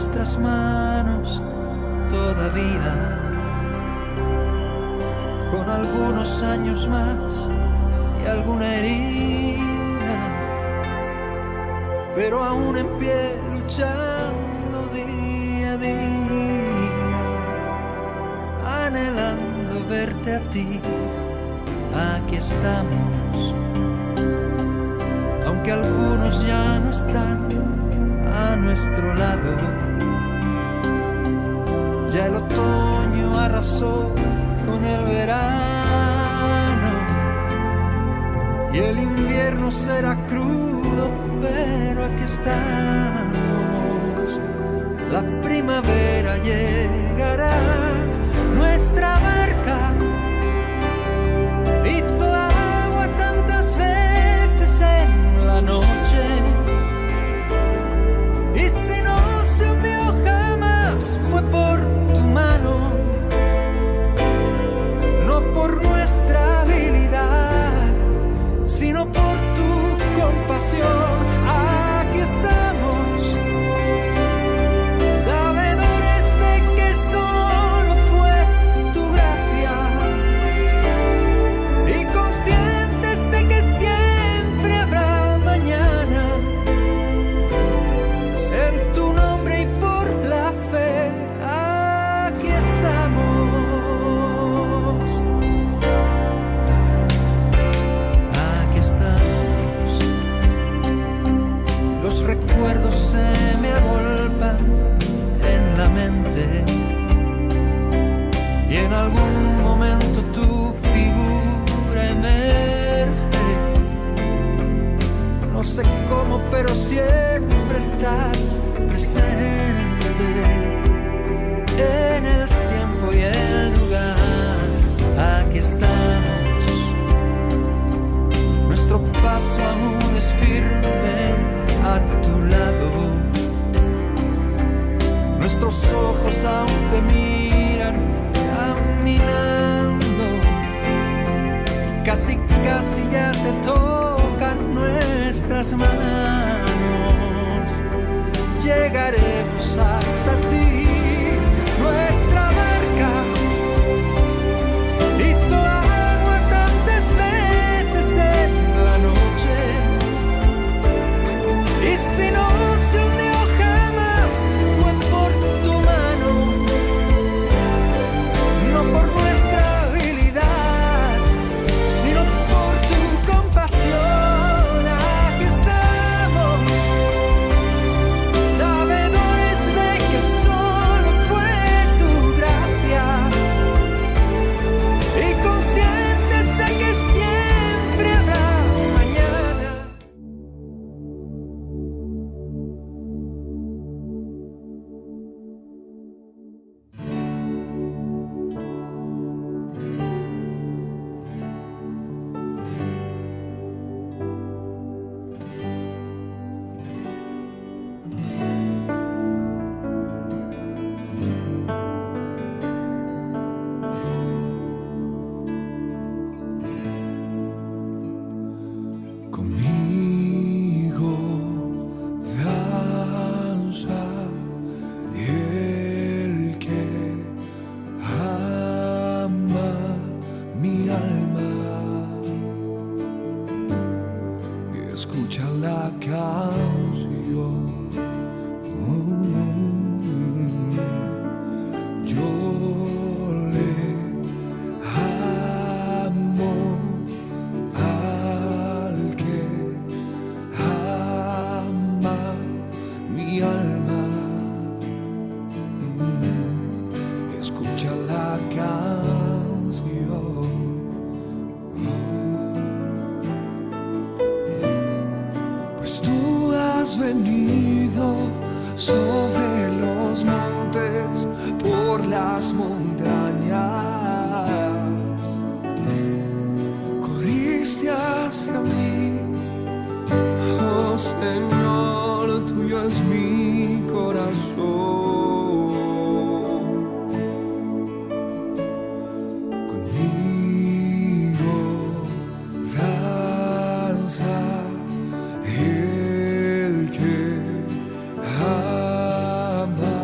nuestras manos todavía, con algunos años más y alguna herida, pero aún en pie luchando día a día, anhelando verte a ti. Aquí estamos, aunque algunos ya no están a nuestro lado. Ya el otoño arrasó con el verano y el invierno será crudo, pero aquí estamos. La primavera llegará, nuestra barca hizo agua tantas veces en la noche, y si no se hundió jamás fue por tu mano, no por nuestra habilidad, sino por tu compasión. Aquí estamos, sabedores de que solo fue tu gracia y conscientes de que siempre habrá mañana. En tu nombre y por la fe, aquí estamos. Aquí estamos. Los recuerdos se me agolpan en la mente y en algún momento tu figura emerge. No sé cómo, pero siempre estás presente en el tiempo y el lugar. Aquí estamos, nuestro paso aún es firme a tu lado, nuestros ojos aún te miran caminando, casi casi ya te tocan nuestras manos. Llegaremos hasta ti, nuestra barca hizo agua tantas veces en la noche, y si no se hundió jamás fue por tu mano, no por nuestra habilidad, sino por tu compasión. Aquí estamos, sabedores de que solo fue tu gracia y conscientes de que siempre habrá mañana. Conmigo danza el que ama mi alma y escucha la canción. Yo le amo al que ama mi alma. Escucha la canción. Pues tú has venido sobre los montes, por las montañas, corriste hacia mí, oh Señor, tuyo es mi corazón. Conmigo danza el que ama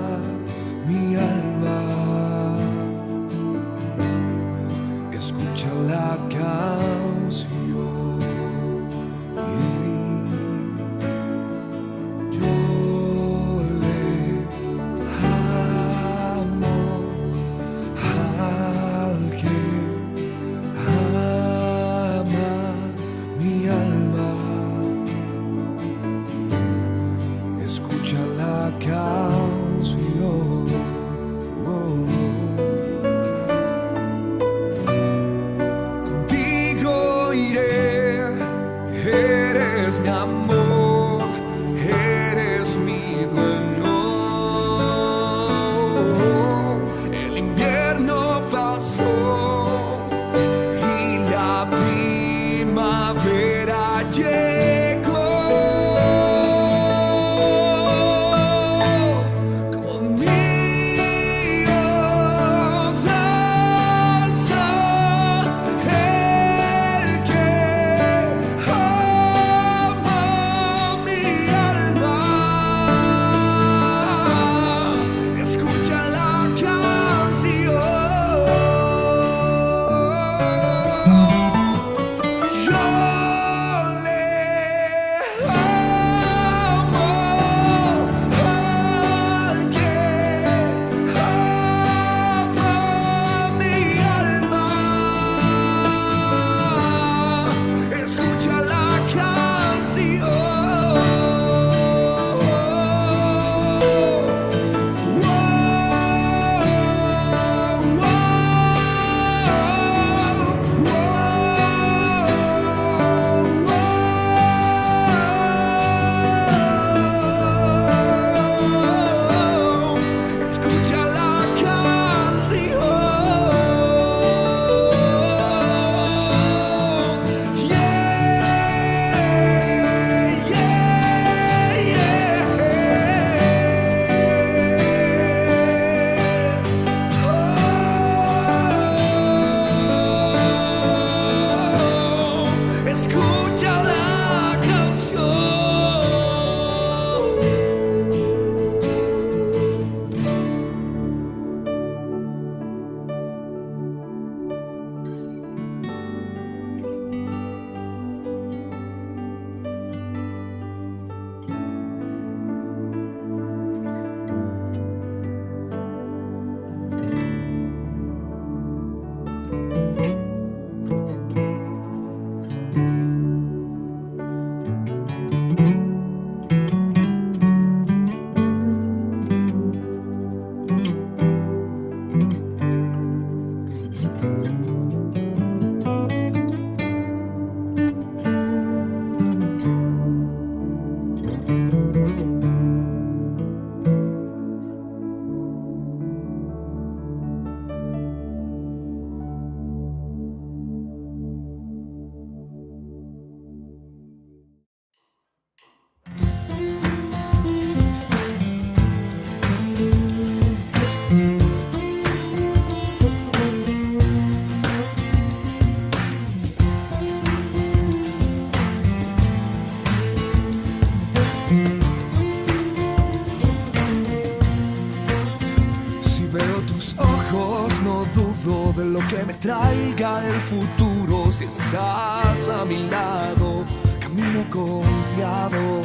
lo que me traiga el futuro. Si estás a mi lado, camino confiado.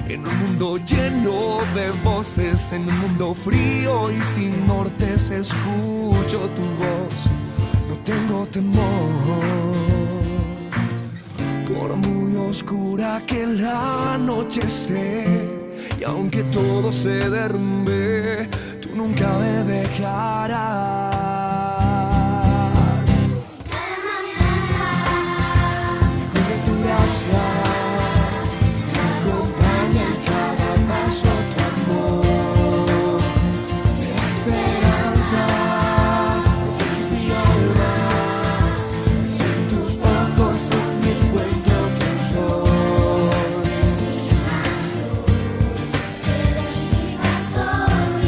En un mundo lleno de voces, en un mundo frío y sin nortes, escucho tu voz, no tengo temor. Por muy oscura que la noche esté, y aunque todo se derrumbe, tú nunca me dejarás. Con tu gracia me acompaña en cada paso tu amor. Me da esperanzas, protege mi alma. Es en tus ojos donde encuentro quién soy. Eres mi pastor y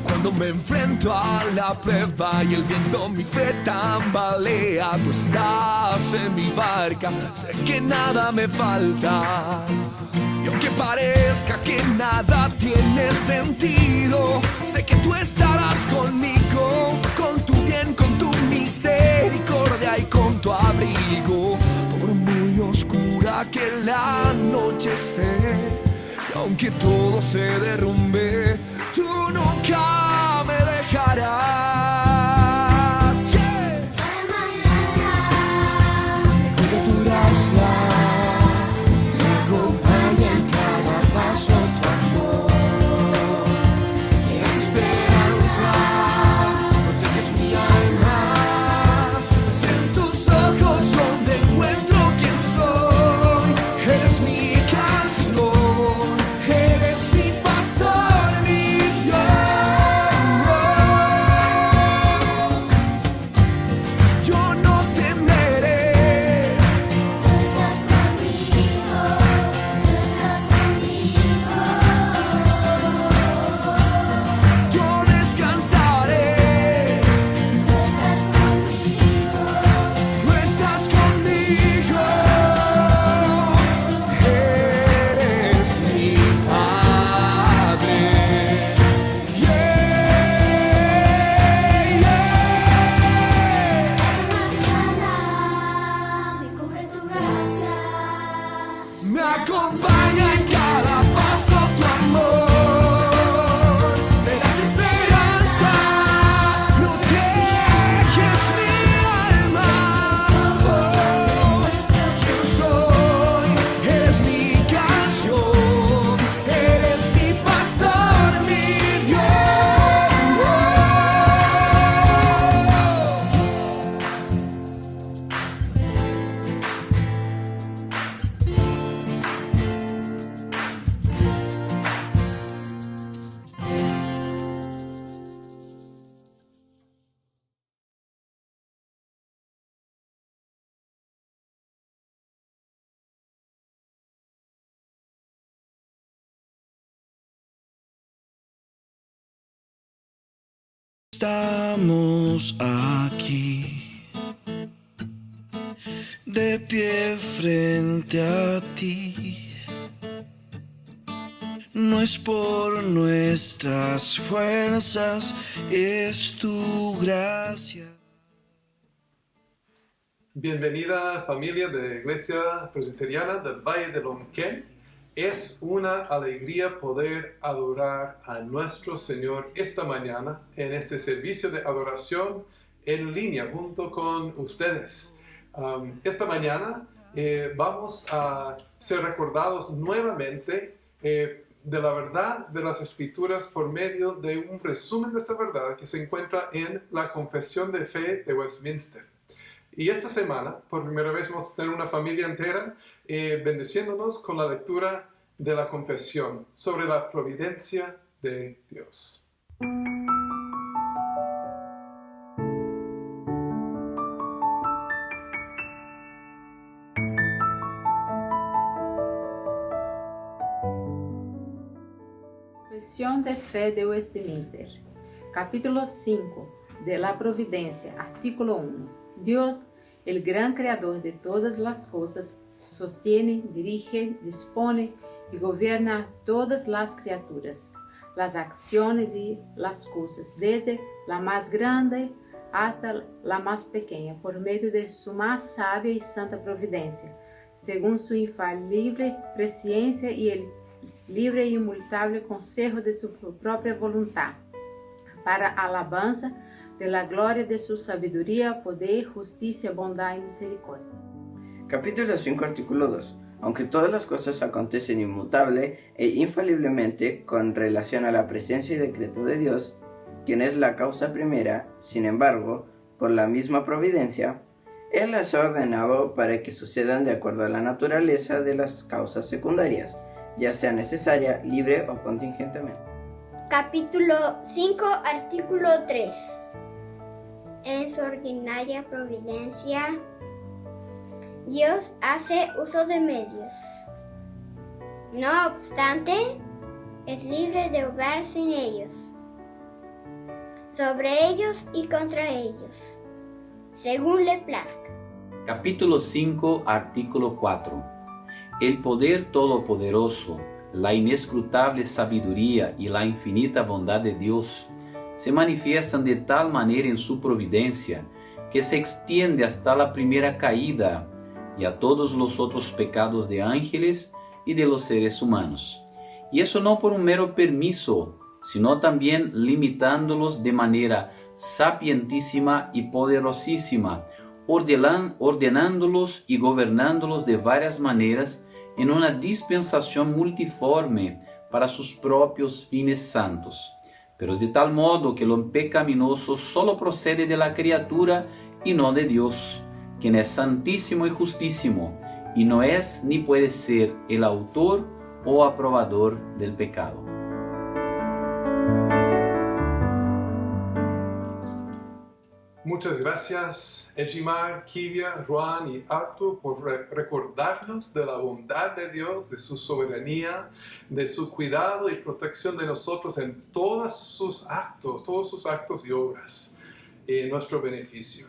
Cuando me enfrento a la prueba y el viento mi fe tambalea, tú estás en mi barca, sé que nada me falta. Y aunque parezca que nada tiene sentido, sé que tú estarás conmigo, con tu bien, con tu misericordia y con tu abrigo. Por muy oscura que la noche esté, y aunque todo se derrumbe, tú nunca me dejarás. Yeah. Con tu gracia me acompaña en cada paso tu amor. Me das esperanza, proteges mi alma. Es en tus ojos donde encuentro quién soy. Eres mi canción, eres mi pastor, mi Dios. Yo no temeré. estás conmigo, estás conmigo. Yo descansaré, Estás conmigo, tú estás conmigo, eres mi Padre. Yeah, mañana me cubre tu gracia. me acompaña en cada paso tu amor, me das esperanza, proteges mi alma. Oh, ¿quién soy? Eres mi canción, eres mi pastor, mi Dios. Estamos aquí, de pie frente a ti. No es por nuestras fuerzas, es tu gracia. Bienvenida familia de Iglesia Presbiteriana del Valle de Lonquén. Es una alegría poder adorar a nuestro Señor esta mañana en este servicio de adoración en línea junto con ustedes. Esta mañana vamos a ser recordados nuevamente de la verdad de las Escrituras por medio de un resumen de esta verdad que se encuentra en la Confesión de Fe de Westminster. Y esta semana, por primera vez, vamos a tener una familia entera bendiciéndonos con la lectura de la confesión sobre la providencia de Dios. Confesión de Fe de Westminster, capítulo 5, de la Providencia, artículo 1. Dios, el gran creador de todas las cosas, sostiene, dirige, dispone y gobierna todas las criaturas, las acciones y las cosas, desde la más grande hasta la más pequeña, por medio de su más sabia y santa providencia, según su infalible presciencia y el libre e inmutable consejo de su propia voluntad, para alabanza de la gloria de su sabiduría, poder, justicia, bondad y misericordia. Capítulo 5, artículo 2. Aunque todas las cosas acontecen inmutable e infaliblemente con relación a la presencia y decreto de Dios, quien es la causa primera, sin embargo, por la misma providencia, Él las ha ordenado para que sucedan de acuerdo a la naturaleza de las causas secundarias, ya sea necesaria, libre o contingentemente. Capítulo 5, artículo 3. En su ordinaria providencia, Dios hace uso de medios. No obstante, es libre de obrar sin ellos, sobre ellos y contra ellos, según le plazca. Capítulo 5, artículo 4. El poder todopoderoso, la inescrutable sabiduría y la infinita bondad de Dios se manifiestan de tal manera en su providencia que se extiende hasta la primera caída y a todos los otros pecados de ángeles y de los seres humanos. Y eso no por un mero permiso, sino también limitándolos de manera sapientísima y poderosísima, ordenándolos y gobernándolos de varias maneras en una dispensación multiforme para sus propios fines santos, pero de tal modo que lo pecaminoso solo procede de la criatura y no de Dios, quien es santísimo y justísimo, y no es ni puede ser el autor o aprobador del pecado. Muchas gracias, Ejimar, Kivia, Juan y Arthur, por recordarnos de la bondad de Dios, de su soberanía, de su cuidado y protección de nosotros en todos sus actos y obras, en nuestro beneficio.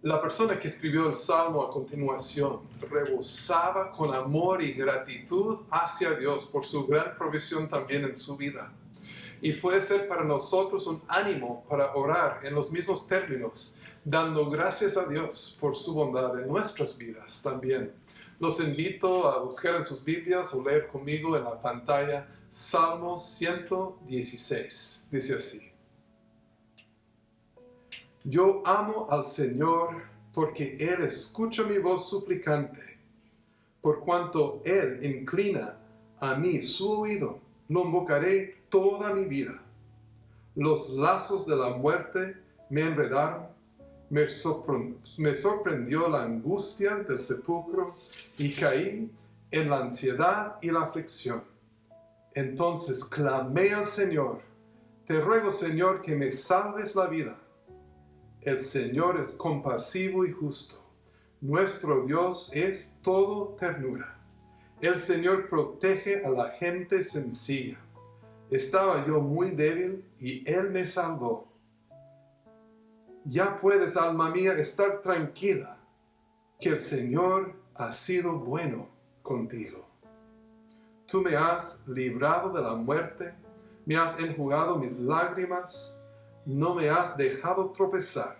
La persona que escribió el Salmo a continuación rebosaba con amor y gratitud hacia Dios por su gran provisión también en su vida. Y puede ser para nosotros un ánimo para orar en los mismos términos, dando gracias a Dios por su bondad en nuestras vidas también. Los invito a buscar en sus Biblias o leer conmigo en la pantalla Salmo 116. Dice así: Yo amo al Señor porque Él escucha mi voz suplicante. Por cuanto Él inclina a mí su oído, lo invocaré toda mi vida. Los lazos de la muerte me enredaron, me sorprendió la angustia del sepulcro y caí en la ansiedad y la aflicción. Entonces clamé al Señor: te ruego, Señor, que me salves la vida. El Señor es compasivo y justo. Nuestro Dios es todo ternura. El Señor protege a la gente sencilla. Estaba yo muy débil y Él me salvó. Ya puedes, alma mía, estar tranquila, que el Señor ha sido bueno contigo. Tú me has librado de la muerte, me has enjugado mis lágrimas, no me has dejado tropezar.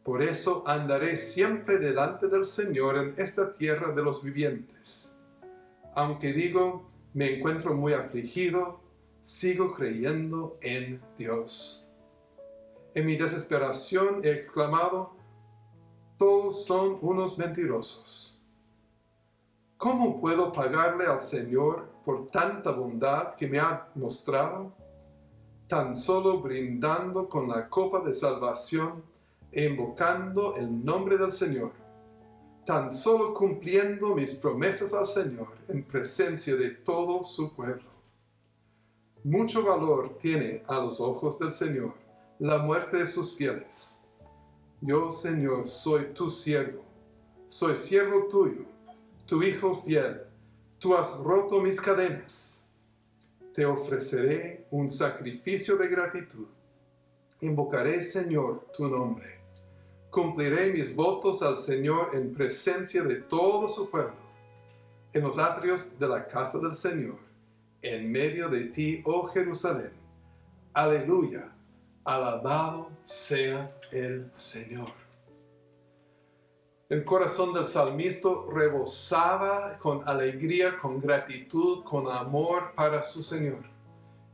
Por eso andaré siempre delante del Señor en esta tierra de los vivientes. Aunque digo, me encuentro muy afligido, sigo creyendo en Dios. En mi desesperación he exclamado: todos son unos mentirosos. ¿Cómo puedo pagarle al Señor por tanta bondad que me ha mostrado? Tan solo brindando con la copa de salvación e invocando el nombre del Señor. Tan solo cumpliendo mis promesas al Señor en presencia de todo su pueblo. Mucho valor tiene a los ojos del Señor la muerte de sus fieles. Yo, Señor, soy tu siervo, soy siervo tuyo, tu hijo fiel. Tú has roto mis cadenas. Te ofreceré un sacrificio de gratitud. Invocaré, Señor, tu nombre. Cumpliré mis votos al Señor en presencia de todo su pueblo, en los atrios de la casa del Señor, en medio de ti, oh Jerusalén. Aleluya, alabado sea el Señor. El corazón del salmista rebosaba con alegría, con gratitud, con amor para su Señor.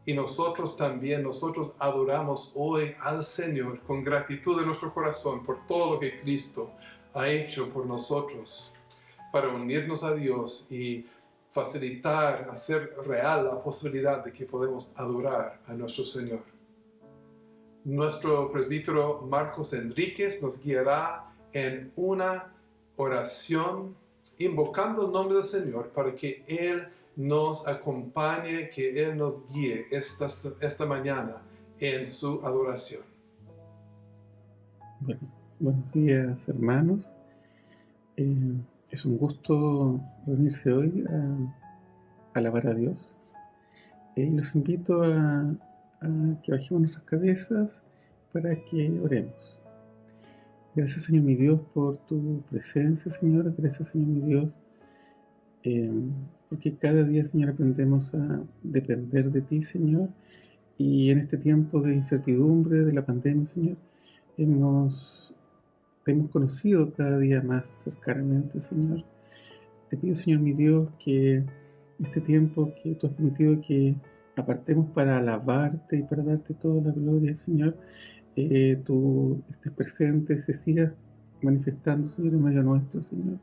Y nosotros también, nosotros adoramos hoy al Señor con gratitud en nuestro corazón por todo lo que Cristo ha hecho por nosotros, para unirnos a Dios y facilitar, hacer real la posibilidad de que podemos adorar a nuestro Señor. Nuestro presbítero Marcos Enríquez nos guiará en una oración invocando el nombre del Señor para que Él nos acompañe, que Él nos guíe esta mañana en su adoración. Bueno, buenos días, hermanos. Es un gusto reunirse hoy a alabar a Dios. Los invito a que bajemos nuestras cabezas para que oremos. Gracias, Señor mi Dios, por tu presencia, Señor. Gracias, Señor mi Dios, porque cada día, Señor, aprendemos a depender de ti, Señor. Y en este tiempo de incertidumbre de la pandemia, Señor, te hemos conocido cada día más cercanamente, Señor. Te pido, Señor mi Dios, que este tiempo que tú has permitido que apartemos para alabarte y para darte toda la gloria, Señor, tú estés presente, se siga manifestando, Señor, en medio nuestro, Señor.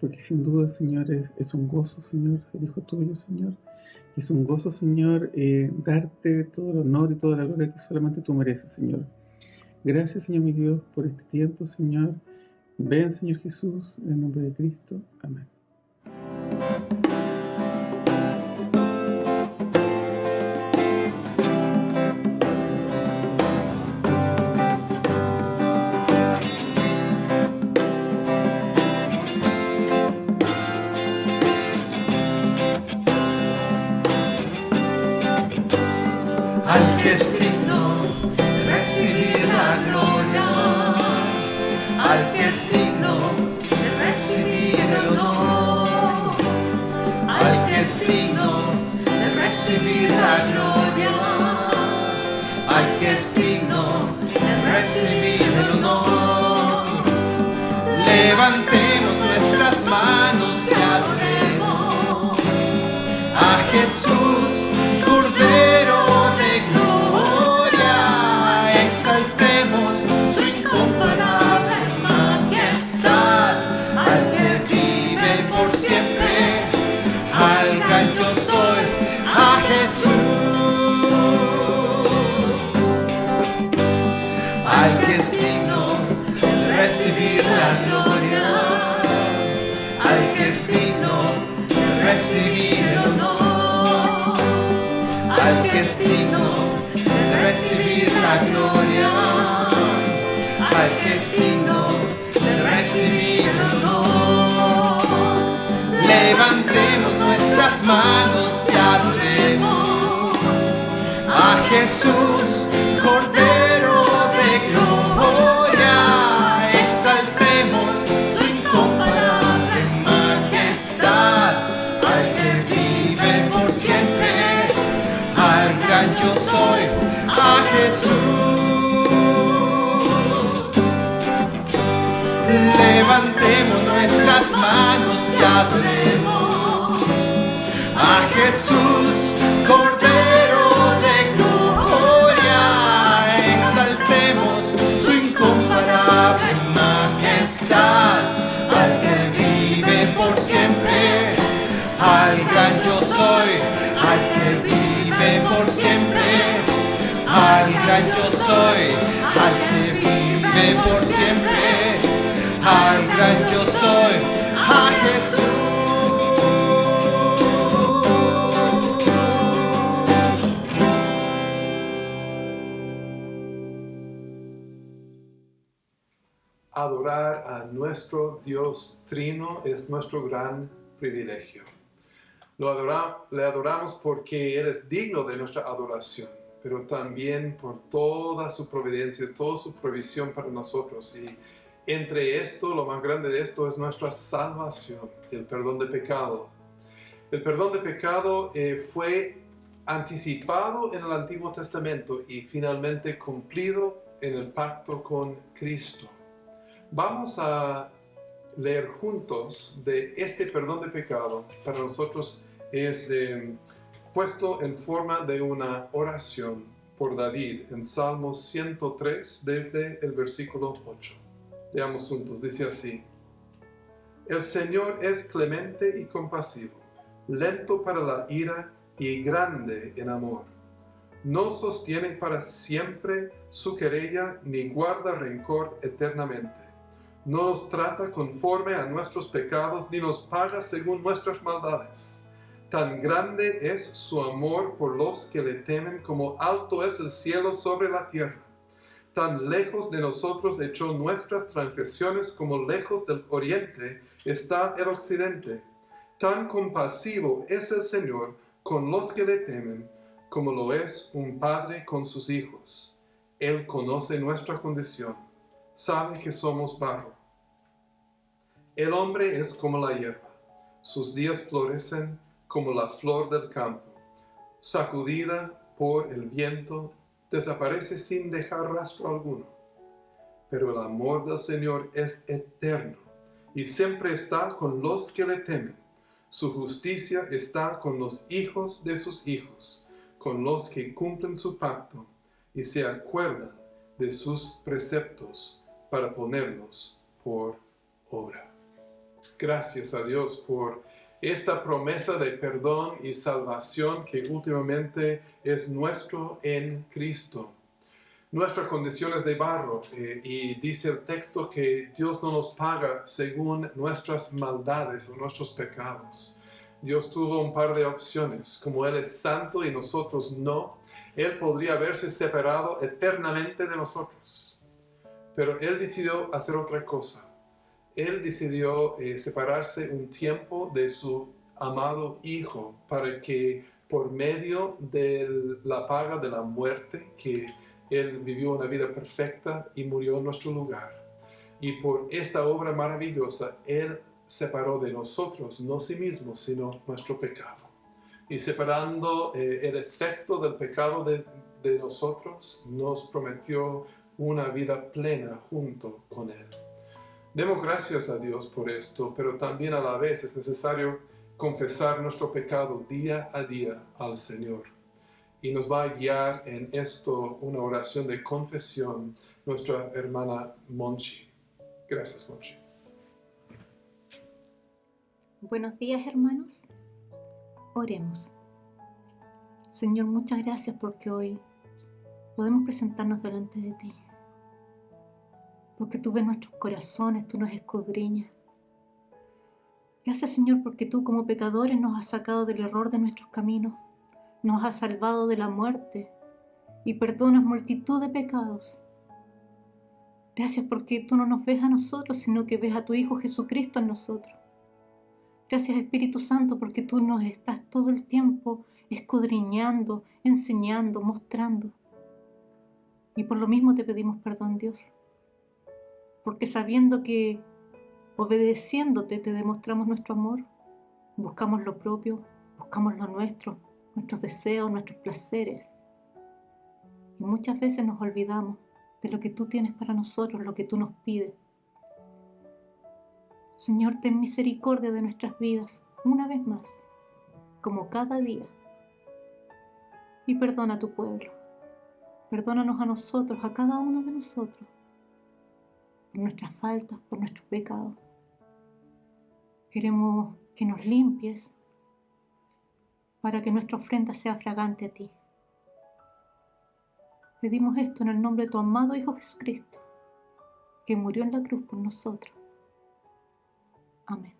Porque sin duda, Señor, es un gozo, Señor, ser hijo tuyo, Señor. Es un gozo, Señor, darte todo el honor y toda la gloria que solamente tú mereces, Señor. Gracias, Señor mi Dios, por este tiempo, Señor. Ven, Señor Jesús, en el nombre de Cristo. Amén. Al que es digno de recibir la gloria, al que es digno de recibir el honor, al que es digno de recibir la gloria, al que es digno de recibir el honor. Levantemos nuestras manos y adoremos a Jesús, Cordero de gloria, exaltemos su incomparable majestad, al que vive por siempre, al gran yo soy, a Jesús, al que es digno de recibir la gloria, al que es digno de recibir el honor, al que es digno de recibir la gloria, al que es digno de recibir el honor. Levantemos nuestras manos y adoremos a Jesús, Cordero de gloria, exaltemos su incomparable majestad, al que vive por siempre, al gran yo soy, a Jesús. Levantemos nuestras manos y adoremos a Jesús, Cordero de gloria, exaltemos su incomparable majestad, al que vive por siempre, al gran yo soy, al que vive por siempre, al gran yo soy, al que vive por siempre, al gran yo soy, a Jesús. Adorar a nuestro Dios Trino es nuestro gran privilegio. Le adoramos porque Él es digno de nuestra adoración, pero también por toda su providencia, toda su provisión para nosotros. Y entre esto, lo más grande de esto es nuestra salvación, el perdón de pecado. El perdón de pecado fue anticipado en el Antiguo Testamento y finalmente cumplido en el pacto con Cristo. Vamos a leer juntos de este perdón de pecado. Para nosotros es puesto en forma de una oración por David en Salmos 103 desde el versículo 8. Leamos juntos, dice así: El Señor es clemente y compasivo, lento para la ira y grande en amor. No sostiene para siempre su querella ni guarda rencor eternamente. No nos trata conforme a nuestros pecados ni nos paga según nuestras maldades. Tan grande es su amor por los que le temen como alto es el cielo sobre la tierra. Tan lejos de nosotros echó nuestras transgresiones como lejos del oriente está el occidente. Tan compasivo es el Señor con los que le temen, como lo es un padre con sus hijos. Él conoce nuestra condición, sabe que somos barro. El hombre es como la hierba, sus días florecen como la flor del campo. Sacudida por el viento, desaparece sin dejar rastro alguno. Pero el amor del Señor es eterno y siempre está con los que le temen. Su justicia está con los hijos de sus hijos, con los que cumplen su pacto y se acuerdan de sus preceptos para ponerlos por obra. Gracias a Dios por esta promesa de perdón y salvación que últimamente es nuestro en Cristo. Nuestra condición es de barro y dice el texto que Dios no nos paga según nuestras maldades o nuestros pecados. Dios tuvo un par de opciones. Como Él es santo y nosotros no, Él podría haberse separado eternamente de nosotros. Pero Él decidió hacer otra cosa. Él decidió separarse un tiempo de su amado Hijo para que por medio de la paga de la muerte, que Él vivió una vida perfecta y murió en nuestro lugar. Y por esta obra maravillosa, Él separó de nosotros, no sí mismo, sino nuestro pecado. Y separando el efecto del pecado de nosotros, nos prometió una vida plena junto con Él. Demos gracias a Dios por esto, pero también a la vez es necesario confesar nuestro pecado día a día al Señor. Y nos va a guiar en esto una oración de confesión nuestra hermana Monchi. Gracias, Monchi. Buenos días, hermanos. Oremos. Señor, muchas gracias porque hoy podemos presentarnos delante de ti. Porque tú ves nuestros corazones, tú nos escudriñas. Gracias, Señor, porque tú como pecadores nos has sacado del error de nuestros caminos, nos has salvado de la muerte y perdonas multitud de pecados. Gracias porque tú no nos ves a nosotros, sino que ves a tu Hijo Jesucristo en nosotros. Gracias, Espíritu Santo, porque tú nos estás todo el tiempo escudriñando, enseñando, mostrando. Y por lo mismo te pedimos perdón, Dios. Porque sabiendo que obedeciéndote te demostramos nuestro amor, buscamos lo propio, buscamos lo nuestro, nuestros deseos, nuestros placeres. Y muchas veces nos olvidamos de lo que tú tienes para nosotros, lo que tú nos pides. Señor, ten misericordia de nuestras vidas una vez más, como cada día. Y perdona a tu pueblo. Perdónanos a nosotros, a cada uno de nosotros, por nuestras faltas, por nuestros pecados. Queremos que nos limpies para que nuestra ofrenda sea fragante a ti. Pedimos esto en el nombre de tu amado Hijo Jesucristo, que murió en la cruz por nosotros. Amén.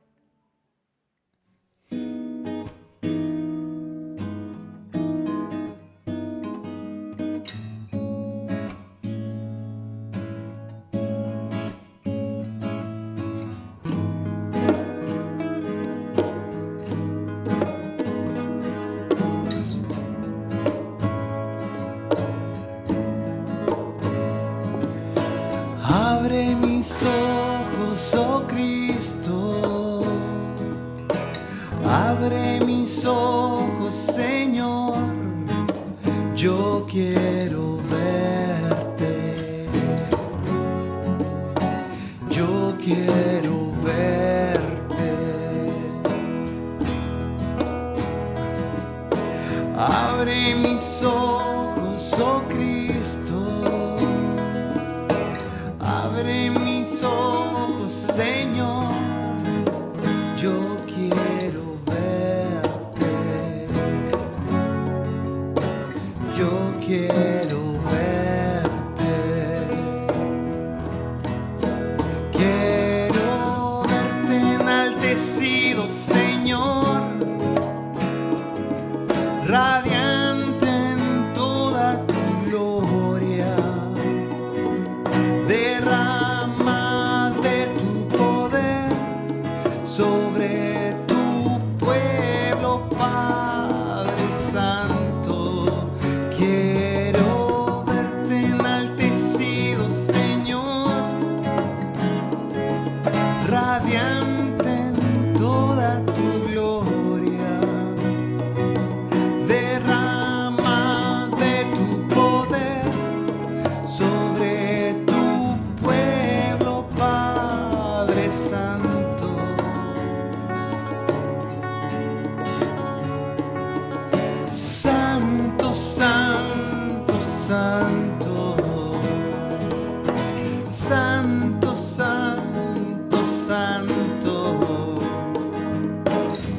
Abre mis ojos, oh Cristo. Abre mis ojos, Señor. Yo quiero verte. Yo quiero verte. Abre mis ojos, oh Cristo. Abre mis ojos, Señor. Yo quiero verte. Yo quiero verte. Quiero verte enaltecido, Señor, radiante en toda tu gloria. Derrama de tu poder sobre tu pueblo, Padre Santo. Quiero verte enaltecido, Señor, radiante en toda tu gloria. Derrama de tu poder sobre tu pueblo, Padre Santo. Santo, santo, santo. Santo, santo, santo.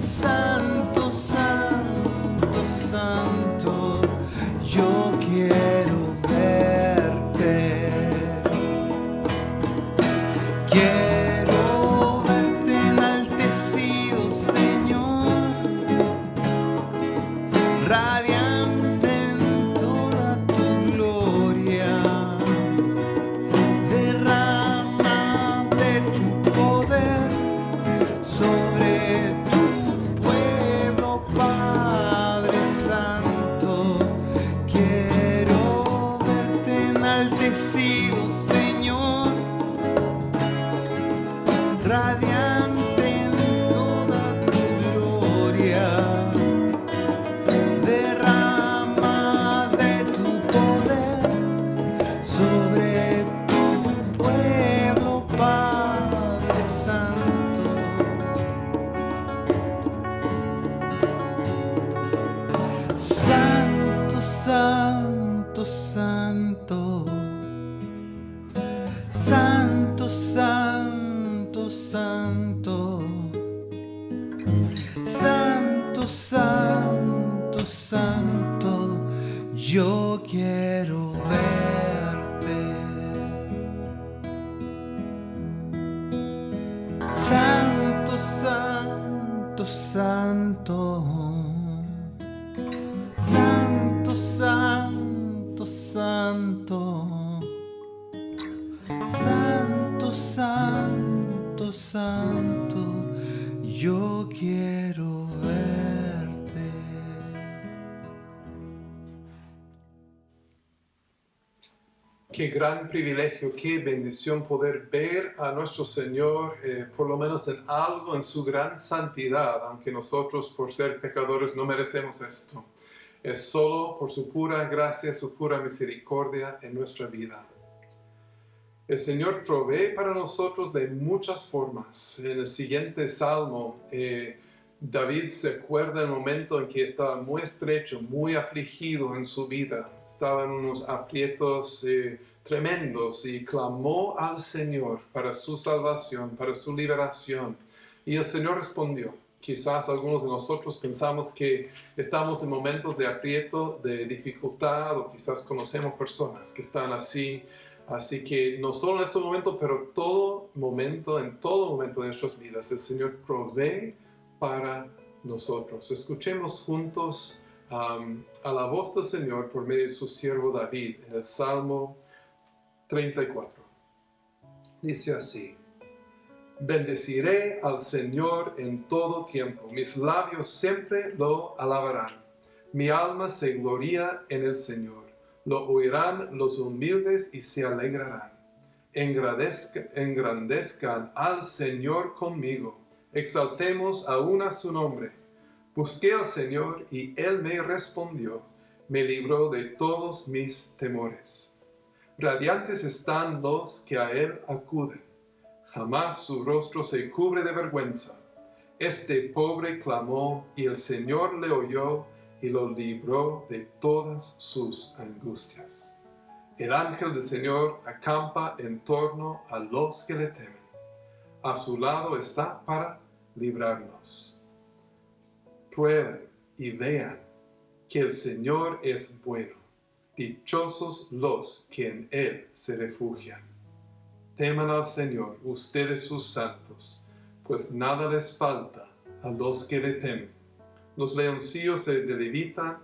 Santo, santo, santo. Yo quiero verte. Quiero verte enaltecido, Señor, radiante en toda tu gloria. Derrama de tu poder sobre tu pueblo, Padre Santo. Quiero verte enaltecido, Señor, radiante en toda tu gloria. Derrama de tu poder sobre tu pueblo, Padre Santo. Santo, santo, santo. Santo, santo, santo. Santo, santo, santo. Yo quiero verte. Santo, santo, santo. Santo, santo, santo. Santo, santo, santo. Yo quiero verte. Qué gran privilegio, qué bendición poder ver a nuestro Señor, por lo menos en algo, en su gran santidad, aunque nosotros por ser pecadores no merecemos esto. Es solo por su pura gracia, su pura misericordia en nuestra vida. El Señor provee para nosotros de muchas formas. En el siguiente salmo, David se acuerda del momento en que estaba muy estrecho, muy afligido en su vida. Estaba en unos aprietos tremendos y clamó al Señor para su salvación, para su liberación. Y el Señor respondió. Quizás algunos de nosotros pensamos que estamos en momentos de aprieto, de dificultad, o quizás conocemos personas que están así. Así que no solo en este momento, pero en todo momento de nuestras vidas, el Señor provee para nosotros. Escuchemos juntos a la voz del Señor por medio de su siervo David en el Salmo 34. Dice así: bendeciré al Señor en todo tiempo, mis labios siempre lo alabarán. Mi alma se gloría en el Señor. Lo oirán los humildes y se alegrarán. engrandezcan al Señor conmigo. Exaltemos aún a su nombre. Busqué al Señor y Él me respondió. Me libró de todos mis temores. Radiantes están los que a Él acuden. Jamás su rostro se cubre de vergüenza. Este pobre clamó y el Señor le oyó y lo libró de todas sus angustias. El ángel del Señor acampa en torno a los que le temen. A su lado está para librarnos. Prueben y vean que el Señor es bueno. Dichosos los que en Él se refugian. Teman al Señor, ustedes sus santos, pues nada les falta a los que le temen. Los leoncillos se debilitan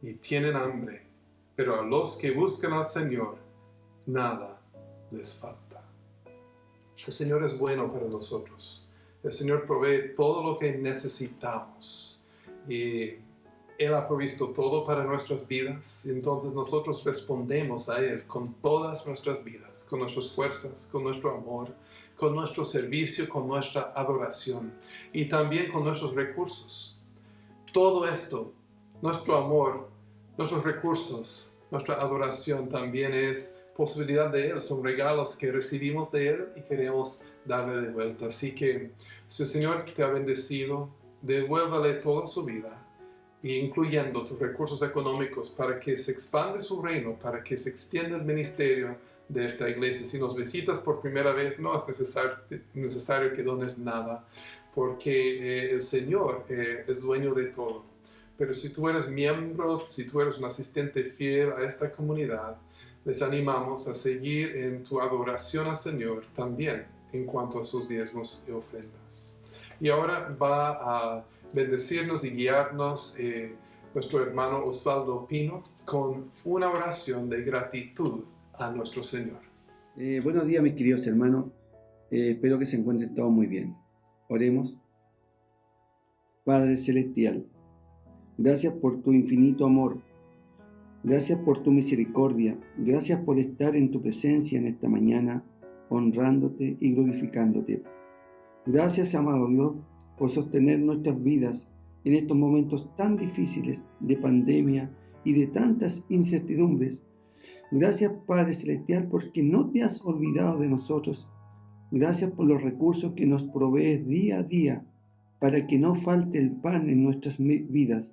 y tienen hambre, pero a los que buscan al Señor, nada les falta. El Señor es bueno para nosotros. El Señor provee todo lo que necesitamos. Y Él ha provisto todo para nuestras vidas. Y entonces nosotros respondemos a Él con todas nuestras vidas, con nuestras fuerzas, con nuestro amor, con nuestro servicio, con nuestra adoración y también con nuestros recursos. Todo esto, nuestro amor, nuestros recursos, nuestra adoración también es posibilidad de Él, son regalos que recibimos de Él y queremos darle de vuelta. Así que si el Señor te ha bendecido, devuélvale toda su vida, incluyendo tus recursos económicos, para que se expande su reino, para que se extienda el ministerio de esta iglesia. Si nos visitas por primera vez, no es necesario que dones nada, porque el Señor es dueño de todo. Pero si tú eres miembro, si tú eres un asistente fiel a esta comunidad, les animamos a seguir en tu adoración al Señor también en cuanto a sus diezmos y ofrendas. Y ahora va a bendecirnos y guiarnos nuestro hermano Osvaldo Pino con una oración de gratitud a nuestro Señor. Buenos días, mis queridos hermanos. Espero que se encuentren todos muy bien. Oremos. Padre Celestial, gracias por tu infinito amor. Gracias por tu misericordia. Gracias por estar en tu presencia en esta mañana, honrándote y glorificándote. Gracias, amado Dios, por sostener nuestras vidas en estos momentos tan difíciles de pandemia y de tantas incertidumbres. Gracias, Padre Celestial, porque no te has olvidado de nosotros. Gracias por los recursos que nos provees día a día para que no falte el pan en nuestras vidas.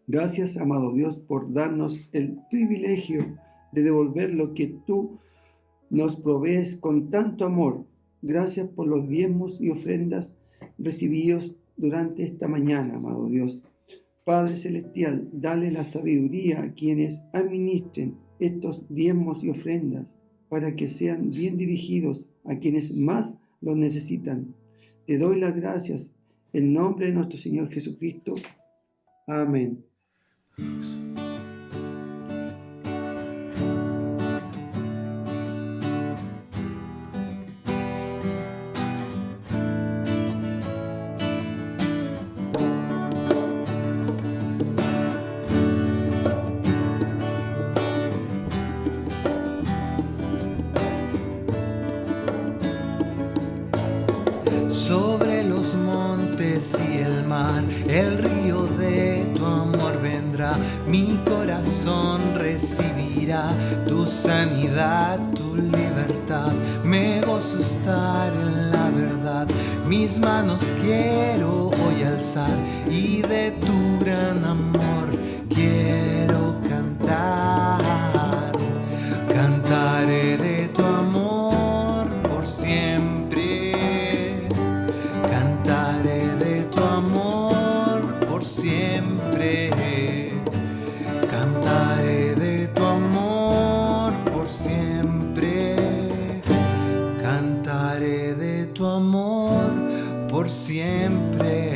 Gracias, amado Dios, por darnos el privilegio de devolver lo que tú nos provees con tanto amor. Gracias por los diezmos y ofrendas recibidos durante esta mañana, amado Dios. Padre Celestial, dale la sabiduría a quienes administren estos diezmos y ofrendas para que sean bien dirigidos a quienes más los necesitan. Te doy las gracias en nombre de nuestro Señor Jesucristo. Amén. Sobre los montes y el mar, el río de tu amor vendrá. Mi corazón recibirá tu sanidad, tu libertad. Me gozo estar en la verdad. Mis manos quiero hoy alzar y de tu gran amor quiero cantar. Cantaré de tu amor por siempre. Cantaré de tu amor por siempre. Cantaré de tu amor por siempre. Cantaré de tu amor por siempre.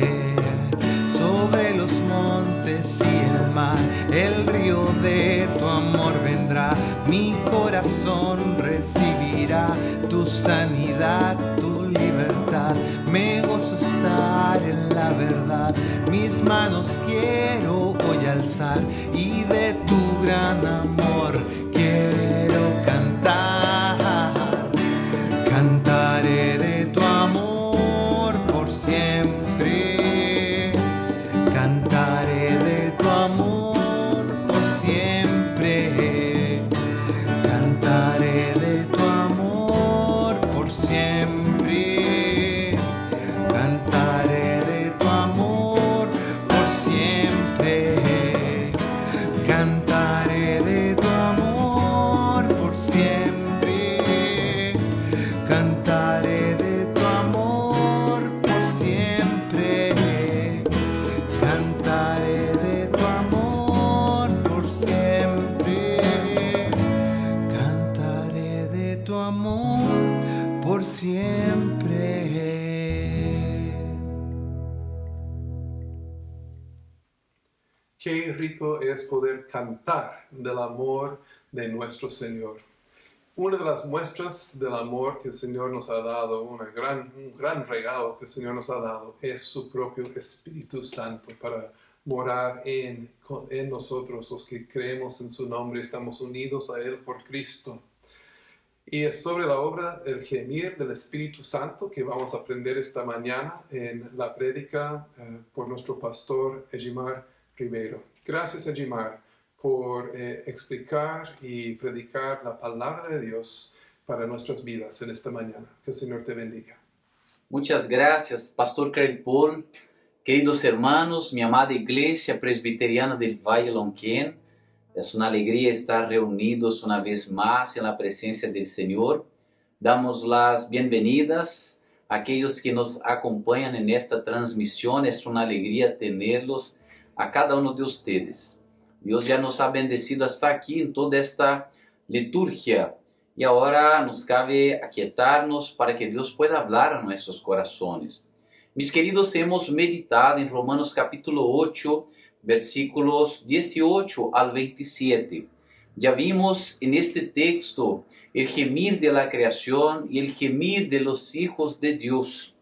Sobre los montes y el mar, el río de tu amor vendrá. Mi corazón recibirá tu sanidad, tu libertad. Me gozo estar en la verdad. Mis manos quiero hoy alzar y de tu gran amor quiero cantar. por siempre. Cantaré de tu amor por siempre. Cantaré de tu amor por siempre. Cantaré de tu amor por siempre. Qué rico es poder cantar del amor de nuestro Señor. Una de las muestras del amor que el Señor nos ha dado, un gran regalo que el Señor nos ha dado, es su propio Espíritu Santo para morar en nosotros, los que creemos en su nombre, estamos unidos a Él por Cristo. Y es sobre la obra El gemir del Espíritu Santo que vamos a aprender esta mañana en la prédica por nuestro pastor Ejimar Ribeiro. Gracias, Ejimar, por explicar y predicar la palabra de Dios para nuestras vidas en esta mañana. Que el Señor te bendiga. Muchas gracias, Pastor Craig Paul. Queridos hermanos, mi amada Iglesia Presbiteriana del Valle Lonquén, es una alegría estar reunidos una vez más en la presencia del Señor. Damos las bienvenidas a aquellos que nos acompañan en esta transmisión. Es una alegría tenerlos a cada uno de ustedes. Dios ya nos ha bendecido hasta aquí en toda esta liturgia y ahora nos cabe aquietarnos para que Dios pueda hablar a nuestros corazones. Mis queridos, hemos meditado en Romanos capítulo 8, versículos 18 al 27. Ya vimos en este texto el gemir de la creación y el gemir de los hijos de Dios.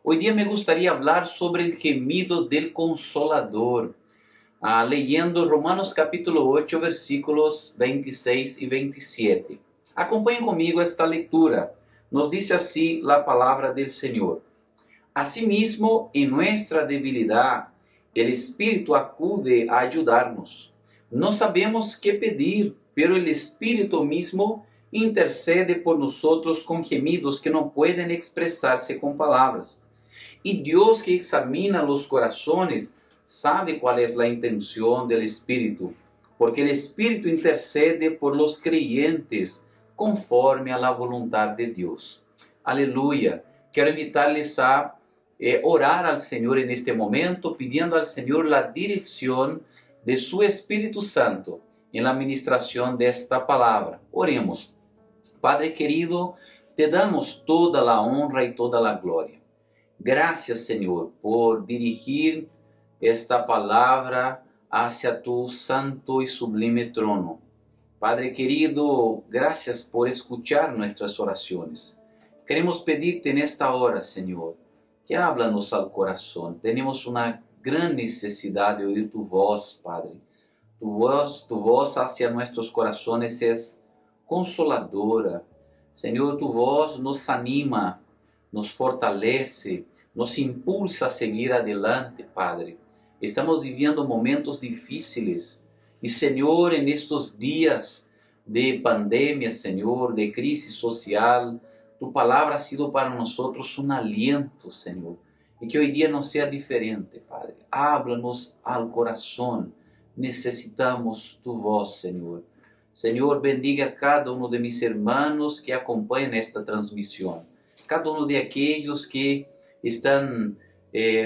Hoy día me gustaría hablar sobre el gemido del Consolador, leyendo Romanos capítulo 8, versículos 26 y 27. Acompañen conmigo esta lectura. Nos dice así la palabra del Señor. Asimismo, en nuestra debilidad, el Espíritu acude a ayudarnos. No sabemos qué pedir, pero el Espíritu mismo intercede por nosotros con gemidos que no pueden expresarse con palabras. Y Dios, que examina los corazones, sabe cuál es la intención del Espíritu, porque el Espíritu intercede por los creyentes conforme a la voluntad de Dios. Aleluya. Quiero invitarles a orar al Señor en este momento, pidiendo al Señor la dirección de su Espíritu Santo en la administración de esta palabra. Oremos. Padre querido, te damos toda la honra y toda la gloria. Gracias, Señor, por dirigir esta palabra hacia tu santo y sublime trono. Padre querido, gracias por escuchar nuestras oraciones. Queremos pedirte en esta hora, Señor, que háblanos al corazón. Tenemos una gran necesidad de oír tu voz, Padre. Tu voz hacia nuestros corazones es consoladora. Señor, tu voz nos anima, nos fortalece, nos impulsa a seguir adelante, Padre. Estamos viviendo momentos difíciles y, Señor, en estos días de pandemia, Señor, de crisis social, tu palabra ha sido para nosotros un aliento, Señor, y que hoy día no sea diferente, Padre. Háblanos al corazón. Necesitamos tu voz, Señor. Señor, bendiga a cada uno de mis hermanos que acompañan esta transmisión. Cada uno de aquellos que están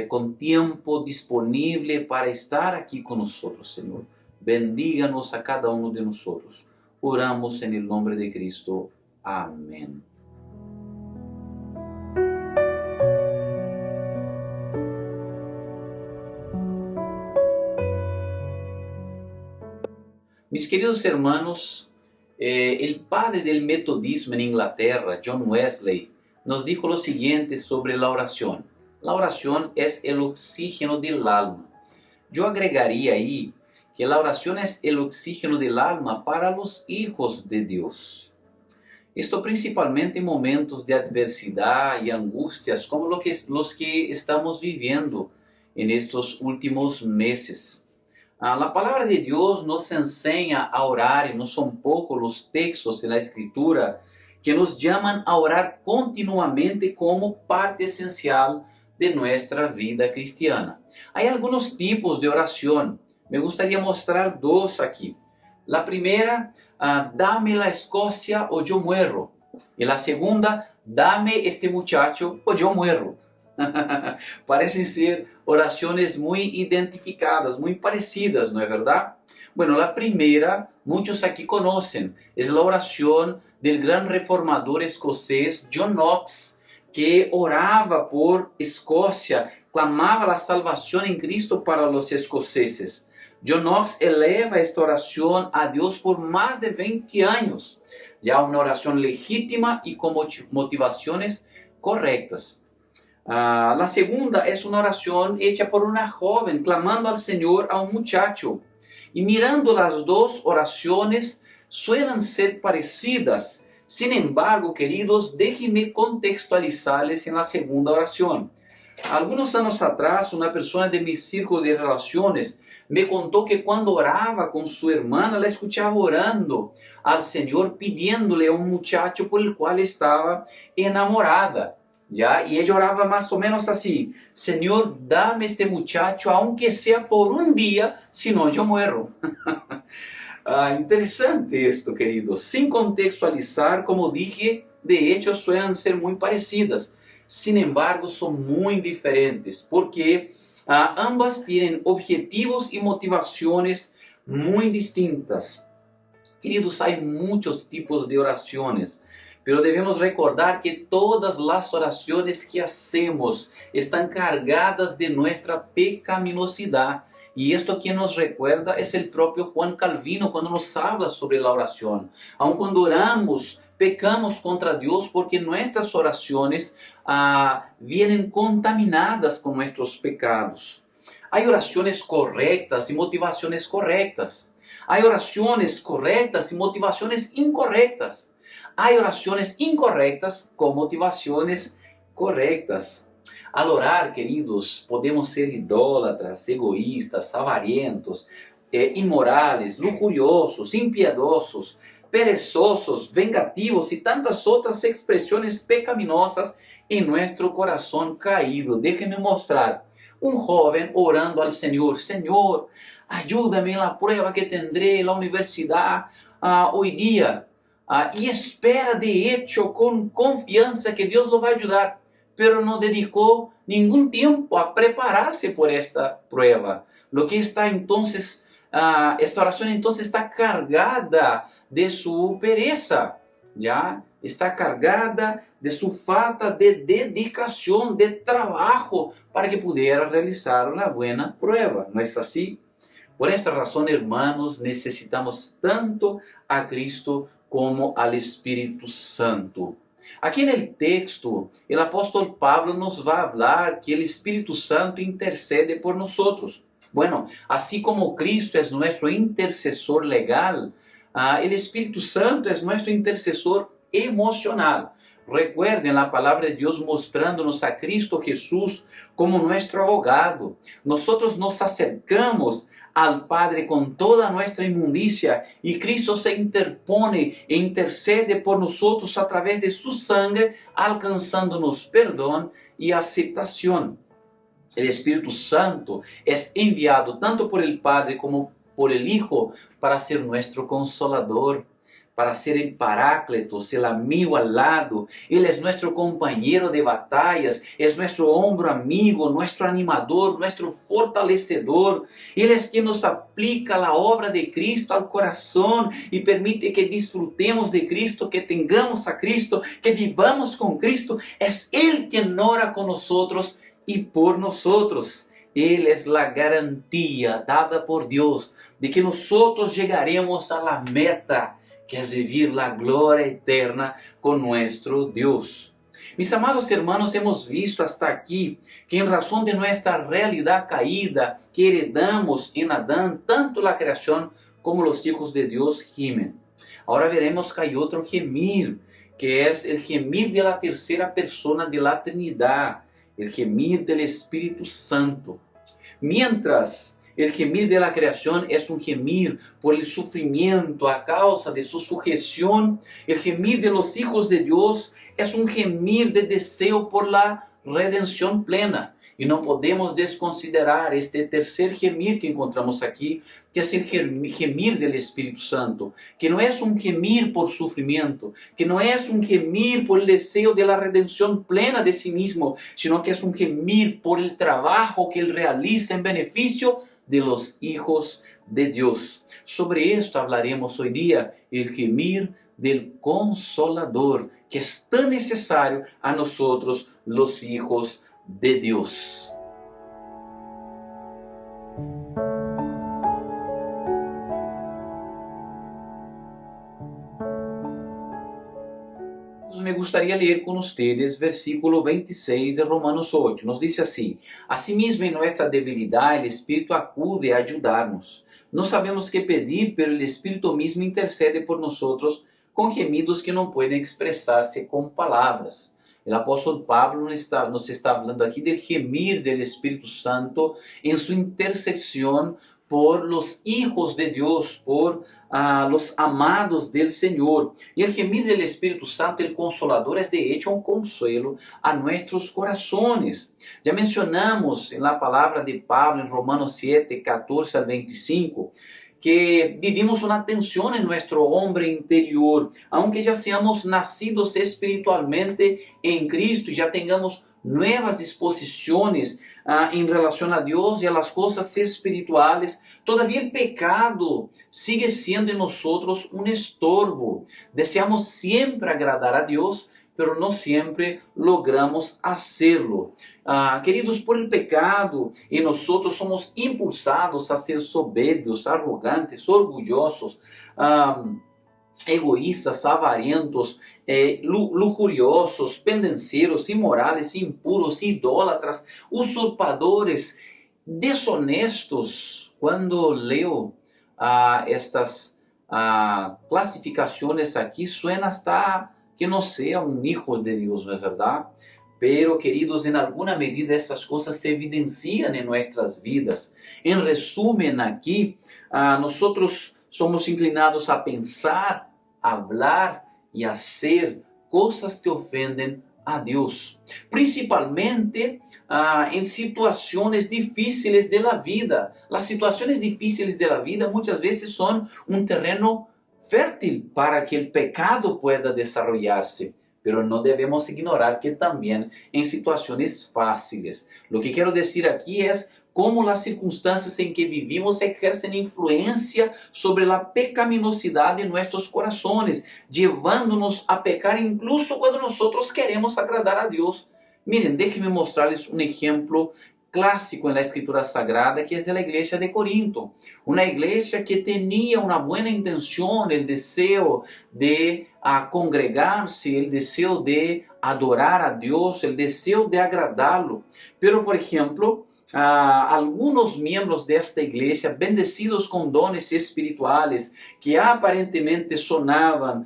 con tiempo disponible para estar aquí con nosotros, Señor. Bendíganos a cada uno de nosotros. Oramos en el nombre de Cristo. Amén. Mis queridos hermanos, el padre del metodismo en Inglaterra, John Wesley, nos dijo lo siguiente sobre la oración. La oración es el oxígeno del alma. Yo agregaría ahí que la oración es el oxígeno del alma para los hijos de Dios. Esto principalmente en momentos de adversidad y angustias como los que estamos viviendo en estos últimos meses. La palabra de Dios nos enseña a orar y no son pocos los textos en la Escritura que nos llaman a orar continuamente como parte esencial de nuestra vida cristiana. Hay algunos tipos de oración. Me gustaría mostrar dos aquí. La primera dame la Escocia o yo muero. Y la segunda, dame este muchacho o yo muero. Parecen ser oraciones muy identificadas, muy parecidas, ¿no es verdad? Bueno, la primera, muchos aquí conocen, es la oración del gran reformador escocés John Knox, que oraba por Escocia, clamaba la salvación en Cristo para los escoceses. John Knox eleva esta oración a Dios por más de 20 años, ya una oración legítima y con motivaciones correctas. La segunda es una oración hecha por una joven, clamando al Señor a un muchacho. Y mirando las dos oraciones, suelen ser parecidas. Sin embargo, queridos, déjenme contextualizarles en la segunda oración. Algunos años atrás, una persona de mi círculo de relaciones me contó que cuando oraba con su hermana, la escuchaba orando al Señor, pidiéndole a un muchacho por el cual estaba enamorada. ¿Ya? Y ella oraba más o menos así: Señor, dame este muchacho, aunque sea por un día, si no yo muero. Interesante esto, queridos. Sin contextualizar, como dije, de hecho suelen ser muy parecidas. Sin embargo, son muy diferentes porque ambas tienen objetivos y motivaciones muy distintas. Queridos, hay muchos tipos de oraciones, pero debemos recordar que todas las oraciones que hacemos están cargadas de nuestra pecaminosidad. Y esto quien nos recuerda es el propio Juan Calvino cuando nos habla sobre la oración. Aun cuando oramos, pecamos contra Dios porque nuestras oraciones vienen contaminadas con nuestros pecados. Hay oraciones correctas y motivaciones correctas. Hay oraciones correctas y motivaciones incorrectas. Hay oraciones incorrectas con motivaciones correctas. Al orar, queridos, podemos ser idólatras, egoístas, avarientos, inmorales, lujuriosos, impiedosos, perezosos, vengativos y tantas otras expresiones pecaminosas en nuestro corazón caído. Déjenme mostrar un joven orando al Señor: Señor, ayúdame en la prueba que tendré en la universidad hoy día. Y espera de hecho con confianza que Dios lo va a ayudar, pero no dedicó ningún tiempo a prepararse por esta prueba. Lo que está entonces, esta oración entonces está cargada de su pereza, ¿ya? Está cargada de su falta de dedicación, de trabajo para que pudiera realizar una buena prueba. ¿No es así? Por esta razón, hermanos, necesitamos tanto a Cristo como al Espíritu Santo. Aquí en el texto, el apóstol Pablo nos va a hablar que el Espíritu Santo intercede por nosotros. Bueno, así como Cristo es nuestro intercesor legal, el Espíritu Santo es nuestro intercesor emocional. Recuerden la palabra de Dios mostrándonos a Cristo Jesús como nuestro abogado. Nosotros nos acercamos al Padre con toda nuestra inmundicia y Cristo se interpone e intercede por nosotros a través de su sangre, alcanzándonos perdón y aceptación. El Espíritu Santo es enviado tanto por el Padre como por el Hijo para ser nuestro consolador, para ser el Paráclitos, el amigo al lado. Él es nuestro compañero de batallas, es nuestro hombro amigo, nuestro animador, nuestro fortalecedor. Él es quien nos aplica la obra de Cristo al corazón y permite que disfrutemos de Cristo, que tengamos a Cristo, que vivamos con Cristo. Es Él quien ora con nosotros y por nosotros. Él es la garantía dada por Dios de que nosotros llegaremos a la meta, que es vivir la gloria eterna con nuestro Dios. Mis amados hermanos, hemos visto hasta aquí que en razón de nuestra realidad caída que heredamos en Adán, tanto la creación como los hijos de Dios gimen. Ahora veremos que hay otro gemir, que es el gemir de la tercera persona de la Trinidad, el gemir del Espíritu Santo. Mientras el gemir de la creación es un gemir por el sufrimiento a causa de su sujeción, el gemir de los hijos de Dios es un gemir de deseo por la redención plena. E não podemos desconsiderar este terceiro gemir que encontramos aqui, que é o gemir do Espírito Santo, que não é um gemir por sofrimento, que não é um gemir por el desejo de la redención plena de sí mismo, sino que es un gemir por el trabajo que él realiza en beneficio de los hijos de Dios. Sobre esto hablaremos hoy día, el gemir del Consolador, que es tan necesario a nosotros, los hijos de Dios. Me gustaría leer con ustedes versículo 26 de Romanos 8. Nos dice así: Asimismo, en nuestra debilidad, el Espíritu acude a ayudarnos. No sabemos qué pedir, pero el Espíritu mismo intercede por nosotros con gemidos que no pueden expresarse con palabras. El apóstol Pablo nos está hablando aquí del gemir del Espíritu Santo en su intercesión por los hijos de Dios, por los amados del Señor. Y el gemir del Espíritu Santo, el Consolador, es de hecho un consuelo a nuestros corazones. Ya mencionamos en la palabra de Pablo en Romanos 7, 14 al 25, que vivimos una tensión en nuestro hombre interior, aunque ya seamos nacidos espiritualmente en Cristo y ya tengamos nuevas disposiciones en relación a Dios y a las cosas espirituales, todavía el pecado sigue siendo en nosotros un estorbo. Deseamos siempre agradar a Dios, pero no siempre logramos hacerlo. Queridos, por el pecado, y nosotros somos impulsados a ser soberbios, arrogantes, orgullosos, egoístas, avarentos, lujuriosos, pendencieros, imorales, impuros, idólatras, usurpadores, desonestos. Cuando leo estas clasificaciones aquí, suena hasta que no sea un hijo de Dios, ¿no es verdad? Pero, queridos, en alguna medida estas cosas se evidencian en nuestras vidas. En resumen, aquí, nosotros somos inclinados a pensar, hablar y hacer cosas que ofenden a Dios, principalmente en situaciones difíciles de la vida. Las situaciones difíciles de la vida muchas veces son un terreno fértil para que el pecado pueda desarrollarse, pero no debemos ignorar que también en situaciones fáciles. Lo que quiero decir aquí es cómo las circunstancias en que vivimos ejercen influencia sobre la pecaminosidad de nuestros corazones, llevándonos a pecar incluso cuando nosotros queremos agradar a Dios. Miren, déjenme mostrarles un ejemplo clásico en la Escritura Sagrada, que es de la iglesia de Corinto. Una iglesia que tenía una buena intención, el deseo de congregarse, el deseo de adorar a Dios, el deseo de agradarlo. Pero, por ejemplo, algunos miembros de esta iglesia, bendecidos con dones espirituales, que aparentemente sonaban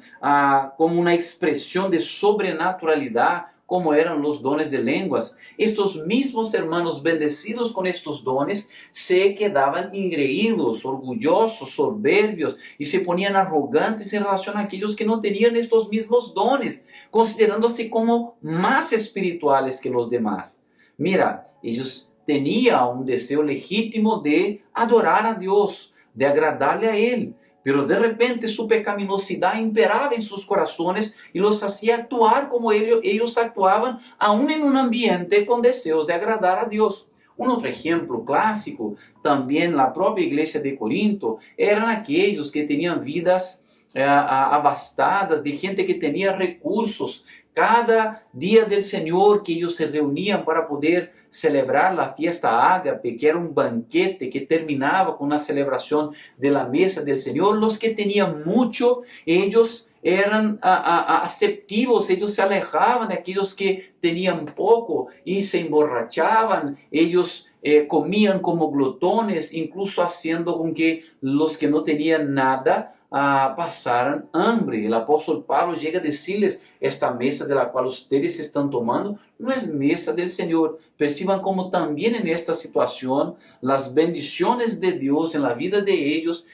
como una expresión de sobrenaturalidad, como eran los dones de lenguas, estos mismos hermanos bendecidos con estos dones se quedaban engreídos, orgullosos, soberbios y se ponían arrogantes en relación a aquellos que no tenían estos mismos dones, considerándose como más espirituales que los demás. Mira, ellos tenían un deseo legítimo de adorar a Dios, de agradarle a Él, pero de repente su pecaminosidad imperaba en sus corazones y los hacía actuar como ellos actuaban, aún en un ambiente con deseos de agradar a Dios. Un otro ejemplo clásico, también la propia iglesia de Corinto, eran aquellos que tenían vidas abastadas, de gente que tenía recursos. Cada día del Señor que ellos se reunían para poder celebrar la fiesta ágape, que era un banquete que terminaba con una celebración de la mesa del Señor, los que tenían mucho, ellos eran aceptivos, ellos se alejaban de aquellos que tenían poco y se emborrachaban, ellos comían como glotones, incluso haciendo con que los que no tenían nada pasaran hambre. El apóstol Pablo llega a decirles: esta mesa de la cual ustedes están tomando no es mesa del Señor. Perciban como también en esta situación las bendiciones de Dios en la vida de ellos,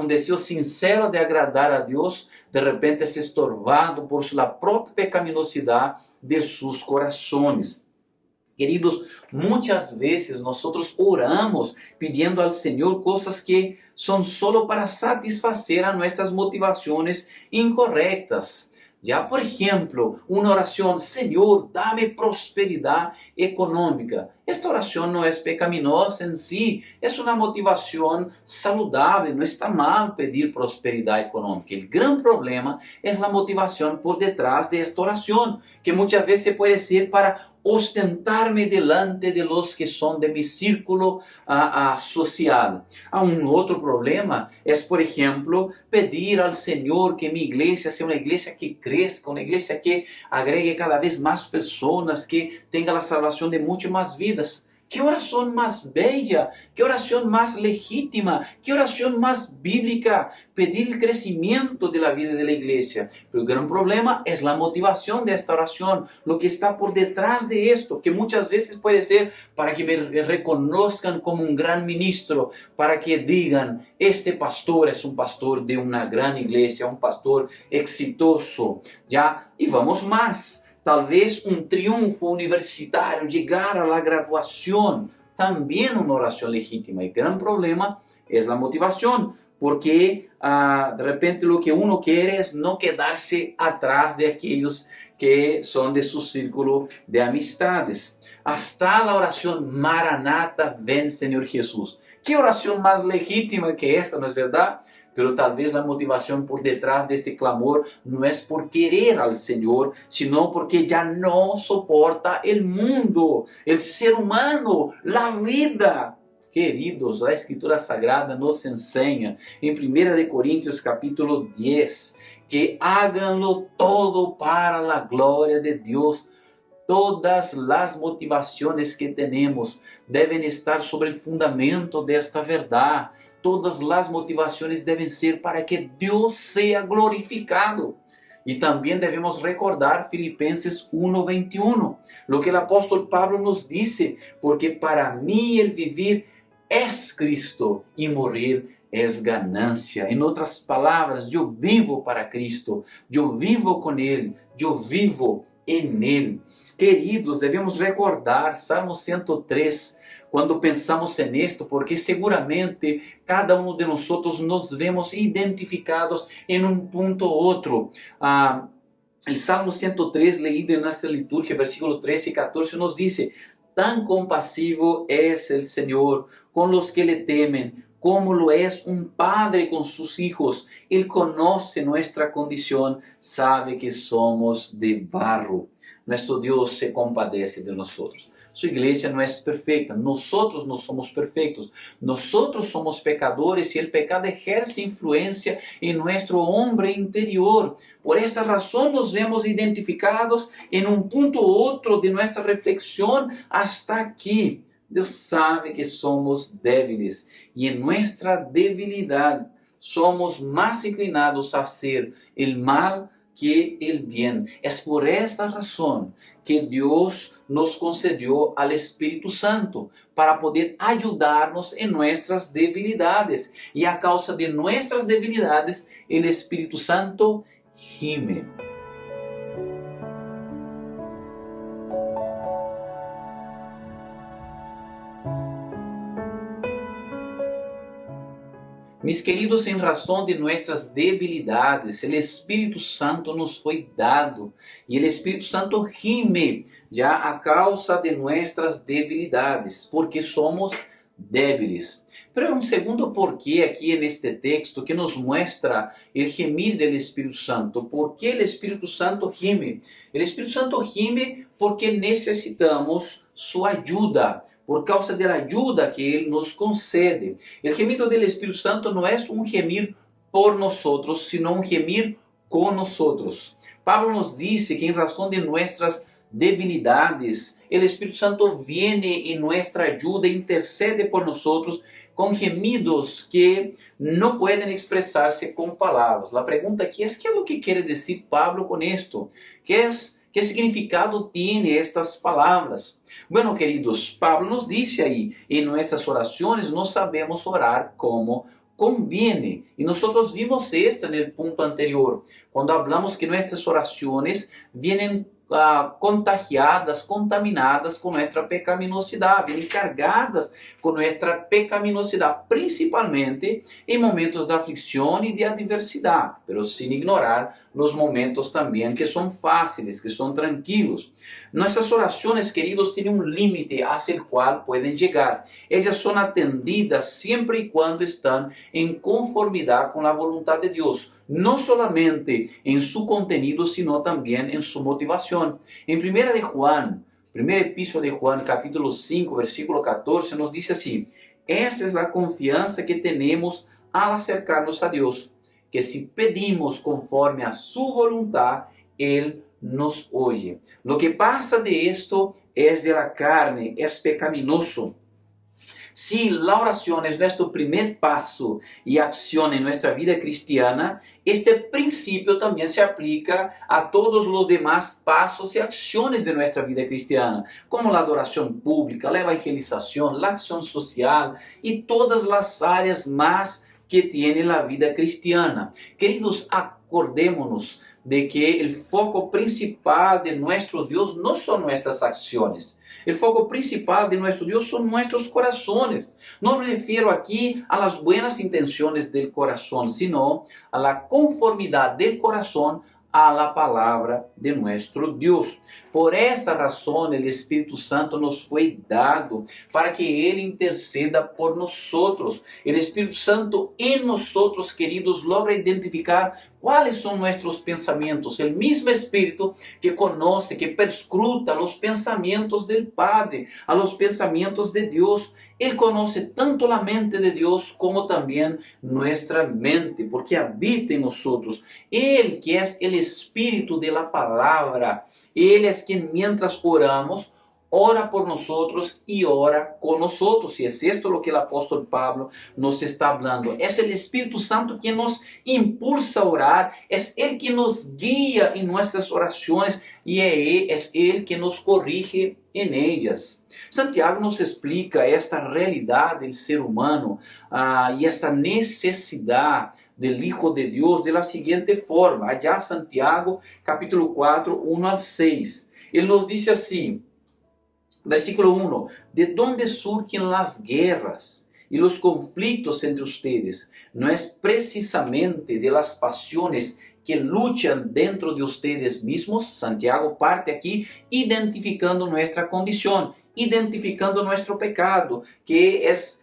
un deseo sincero de agradar a Dios, de repente es estorbado por la propia pecaminosidad de sus corazones. Queridos, muchas veces nosotros oramos pidiendo al Señor cosas que son solo para satisfacer a nuestras motivaciones incorrectas. Ya, por ejemplo, una oración, Señor, dame prosperidad económica. Esta oración no es pecaminosa en sí, es una motivación saludable, no está mal pedir prosperidad económica. El gran problema es la motivación por detrás de esta oración, que muchas veces puede ser para ostentarme delante de los que son de mi círculo social. Un otro problema es, por ejemplo, pedir al Señor que mi iglesia sea una iglesia que crezca, una iglesia que agregue cada vez más personas, que tenga la salvación de muchas más vidas. ¿Qué oración más bella? ¿Qué oración más legítima? ¿Qué oración más bíblica? Pedir el crecimiento de la vida de la iglesia. Pero el gran problema es la motivación de esta oración, lo que está por detrás de esto, que muchas veces puede ser para que me reconozcan como un gran ministro, para que digan, este pastor es un pastor de una gran iglesia, un pastor exitoso, ¿ya? Y vamos más. Tal vez un triunfo universitario, llegar a la graduación, también una oración legítima. El gran problema es la motivación, porque de repente lo que uno quiere es no quedarse atrás de aquellos que son de su círculo de amistades. Hasta la oración Maranata, ven Señor Jesús. ¿Qué oración más legítima que esta, no es verdad? Pero tal vez la motivación por detrás de este clamor no es por querer al Señor, sino porque ya no soporta el mundo, el ser humano, la vida. Queridos, la Escritura Sagrada nos enseña en 1 Corintios capítulo 10 que háganlo todo para la gloria de Dios. Todas las motivaciones que tenemos deben estar sobre el fundamento de esta verdad. Todas las motivaciones deben ser para que Dios sea glorificado. Y también debemos recordar Filipenses 1:21, lo que el apóstol Pablo nos dice, porque para mí el vivir es Cristo y morir es ganancia. En otras palabras, yo vivo para Cristo, yo vivo con Él, yo vivo en Él. Queridos, debemos recordar Salmo 103, quando pensamos en esto, porque seguramente cada uno de nosotros nos vemos identificados en un punto u otro. El Salmo 103, leído en nuestra liturgia, versículo 13 y 14, nos dice, tan compasivo es el Señor con los que le temen, como lo es un padre con sus hijos. Él conoce nuestra condición, sabe que somos de barro. Nuestro Dios se compadece de nosotros. Su iglesia no es perfecta, nosotros no somos perfectos, nosotros somos pecadores y el pecado ejerce influencia en nuestro hombre interior. Por esta razón nos vemos identificados en un punto u otro de nuestra reflexión hasta aquí. Dios sabe que somos débiles y en nuestra debilidad somos más inclinados a hacer el mal que el bien. Es por esta razón que Dios nos concedió al Espíritu Santo para poder ayudarnos en nuestras debilidades. Y a causa de nuestras debilidades, el Espíritu Santo gime. Mis queridos, em razão de nossas debilidades, o Espírito Santo nos foi dado e o Espírito Santo gime já a causa de nossas debilidades, porque somos débiles. Pero há segundo porquê aqui neste texto que nos mostra o gemir do Espírito Santo. ¿Por que o Espírito Santo gime? O Espírito Santo gime porque necessitamos sua ajuda. Por causa da ajuda que Ele nos concede. O gemido do Espírito Santo não é um gemir por nós, sino um gemir com nós. Pablo nos disse que em razão de nossas debilidades, o Espírito Santo viene em nossa ajuda e intercede por nós com gemidos que não podem expressar-se com palavras. A pergunta aqui é: que é o que quer dizer Pablo com isto? ¿Qué significado tiene estas palabras? Bueno, queridos, Pablo nos dice ahí, en nuestras oraciones no sabemos orar como conviene. Y nosotros vimos esto en el punto anterior, cuando hablamos que nuestras oraciones vienen contagiadas, contaminadas con nuestra pecaminosidad, vienen cargadas con nuestra pecaminosidad, principalmente en momentos de aflicción y de adversidad, pero sin ignorar los momentos también que son fáciles, que son tranquilos. Nuestras oraciones, queridos, tienen un límite hacia el cual pueden llegar. Ellas son atendidas siempre y cuando están en conformidad con la voluntad de Dios. No solamente en su contenido, sino también en su motivación. En primera epístola de Juan, capítulo 5, versículo 14, nos dice así: esa es la confianza que tenemos al acercarnos a Dios, que si pedimos conforme a su voluntad, Él nos oye. Lo que pasa de esto es de la carne, es pecaminoso. Si la oración es nuestro primer paso y acción en nuestra vida cristiana, este principio también se aplica a todos los demás pasos y acciones de nuestra vida cristiana, como la adoración pública, la evangelización, la acción social y todas las áreas más que tiene la vida cristiana. Queridos, acordémonos de que el foco principal de nuestro Dios no son nuestras acciones. El foco principal de nuestro Dios son nuestros corazones. No me refiero aquí a las buenas intenciones del corazón, sino a la conformidad del corazón a la palabra de nuestro Dios. Por esta razón el Espíritu Santo nos fue dado para que Él interceda por nosotros. El Espíritu Santo en nosotros, queridos, logra identificar cuáles son nuestros pensamientos. El mismo Espíritu que conoce, que perscruta los pensamientos del Padre, a los pensamientos de Dios. Él conoce tanto la mente de Dios como también nuestra mente, porque habita en nosotros. Él, que es el Espíritu de la palabra, Él es quien mientras oramos, ora por nosotros y ora con nosotros. Y es esto lo que el apóstol Pablo nos está hablando. Es el Espíritu Santo quien nos impulsa a orar, es Él quien nos guía en nuestras oraciones y es Él quien nos corrige en ellas. Santiago nos explica esta realidad del ser humano y esta necesidad del Hijo de Dios de la siguiente forma. Allá Santiago capítulo 4, 1 al 6. Él nos dice así, versículo 1, ¿de dónde surgen las guerras y los conflictos entre ustedes? ¿No es precisamente de las pasiones que luchan dentro de ustedes mismos? Santiago parte aquí identificando nuestra condición, identificando nuestro pecado, que es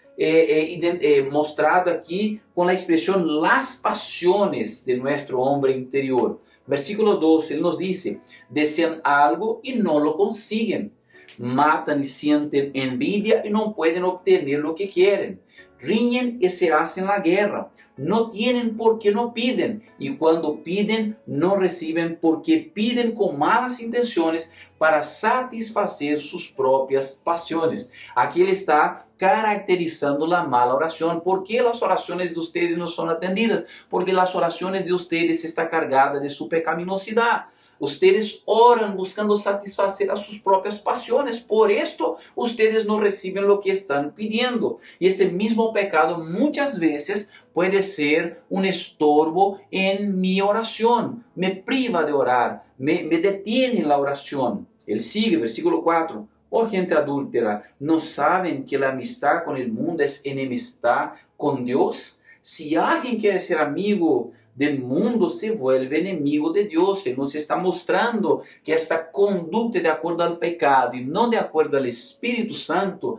mostrado aquí con la expresión las pasiones de nuestro hombre interior. Versículo 2, él nos dice, desean algo y no lo consiguen. Matan y sienten envidia y no pueden obtener lo que quieren. Riñen y se hacen la guerra. No tienen porque no piden. Y cuando piden, no reciben porque piden con malas intenciones para satisfacer sus propias pasiones. Aquí él está caracterizando la mala oración. ¿Por qué las oraciones de ustedes no son atendidas? Porque las oraciones de ustedes están cargadas de su pecaminosidad. Ustedes oran buscando satisfacer a sus propias pasiones. Por esto, ustedes no reciben lo que están pidiendo. Y este mismo pecado muchas veces puede ser un estorbo en mi oración. Me priva de orar, me detiene en la oración. Él sigue, versículo 4. Oh gente adúltera, ¿no saben que la amistad con el mundo es enemistad con Dios? Si alguien quiere ser amigo del mundo, se vuelve enemigo de Dios. Él nos está mostrando que esta conducta de acuerdo al pecado y no de acuerdo al Espíritu Santo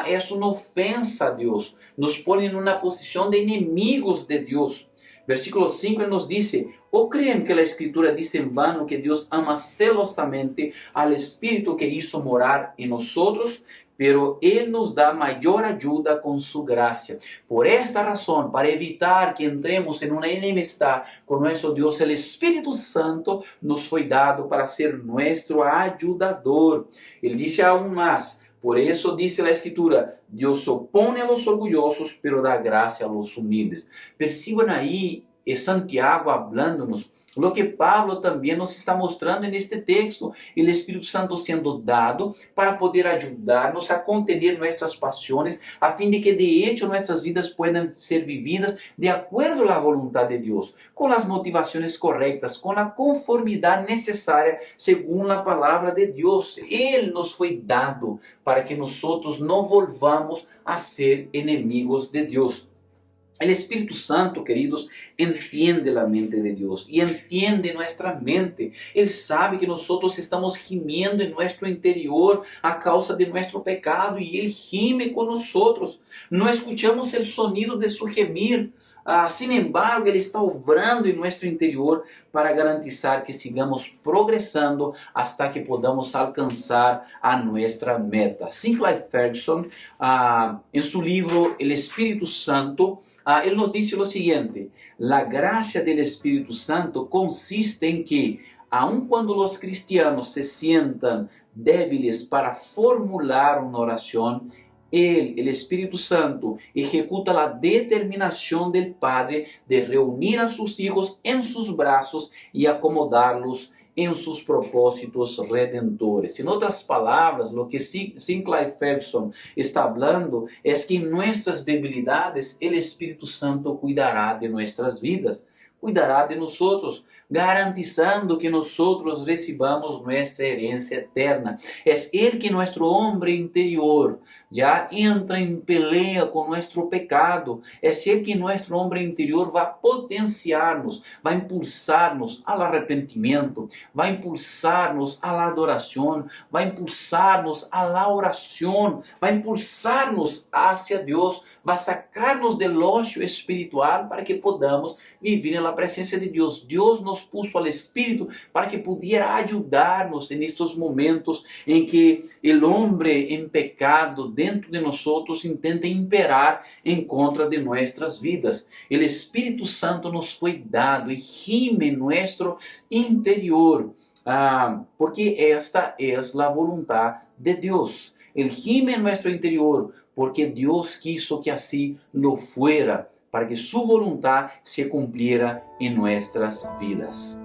es una ofensa a Dios. Nos pone en una posición de enemigos de Dios. Versículo 5 él nos dice, ¿o creen que la Escritura dice en vano que Dios ama celosamente al Espíritu que hizo morar en nosotros? Pero Él nos da mayor ayuda con su gracia. Por esta razón, para evitar que entremos en una enemistad con nuestro Dios, el Espíritu Santo nos fue dado para ser nuestro ayudador. Él dice aún más, por eso dice la Escritura, Dios se opone a los orgullosos, pero da gracia a los humildes. Perciban ahí Santiago hablándonos Lo que Pablo também nos está mostrando neste texto, o Espírito Santo sendo dado para poder ajudar-nos a contener nossas paixões, a fim de que de hecho nossas vidas puedan ser vividas de acordo à vontade de Deus, com as motivações corretas, com a conformidade necessária, segundo a palavra de Deus. Ele nos foi dado para que nós não volvamos a ser inimigos de Deus. O Espírito Santo, queridos, entende a mente de Deus e entende nossa mente. Ele sabe que nós estamos gimiendo em nosso interior a causa de nosso pecado e Ele gime com nós. Não escuchamos o sonido de su gemir. Sin embargo, Ele está obrando em nosso interior para garantizar que sigamos progressando hasta que podamos alcançar a nossa meta. Sinclair Ferguson, em seu livro El Espírito Santo, ele nos diz o seguinte: la gracia del Espírito Santo consiste en que, aun cuando los cristianos se sientan débiles para formular una oración, el Espíritu Santo ejecuta la determinación del Padre de reunir a sus hijos en sus brazos y acomodarlos en sus propósitos redentores. En otras palabras, lo que Sinclair Ferguson está hablando es que en nuestras debilidades el Espíritu Santo cuidará de nuestras vidas, cuidará de nosotros, garantizando que nosotros recibamos nuestra herencia eterna. Es Él que nuestro hombre interior ya entra en pelea con nuestro pecado. Es Él que nuestro hombre interior va a potenciarnos, va a impulsarnos al arrepentimiento, va a impulsarnos a la adoración, va a impulsarnos a la oración, va a impulsarnos hacia Dios, va a sacarnos del ocio espiritual para que podamos vivir en la presencia de Dios. Dios nos puso al Espírito para que pudiera ayudarnos en estos momentos en que el hombre en pecado dentro de nosotros intenta imperar en contra de nuestras vidas. El Espíritu Santo nos fue dado y gime en nuestro interior, porque esta es la voluntad de Dios. Él gime en nuestro interior porque Dios quiso que así lo fuera, para que su voluntad se cumpliera en nuestras vidas.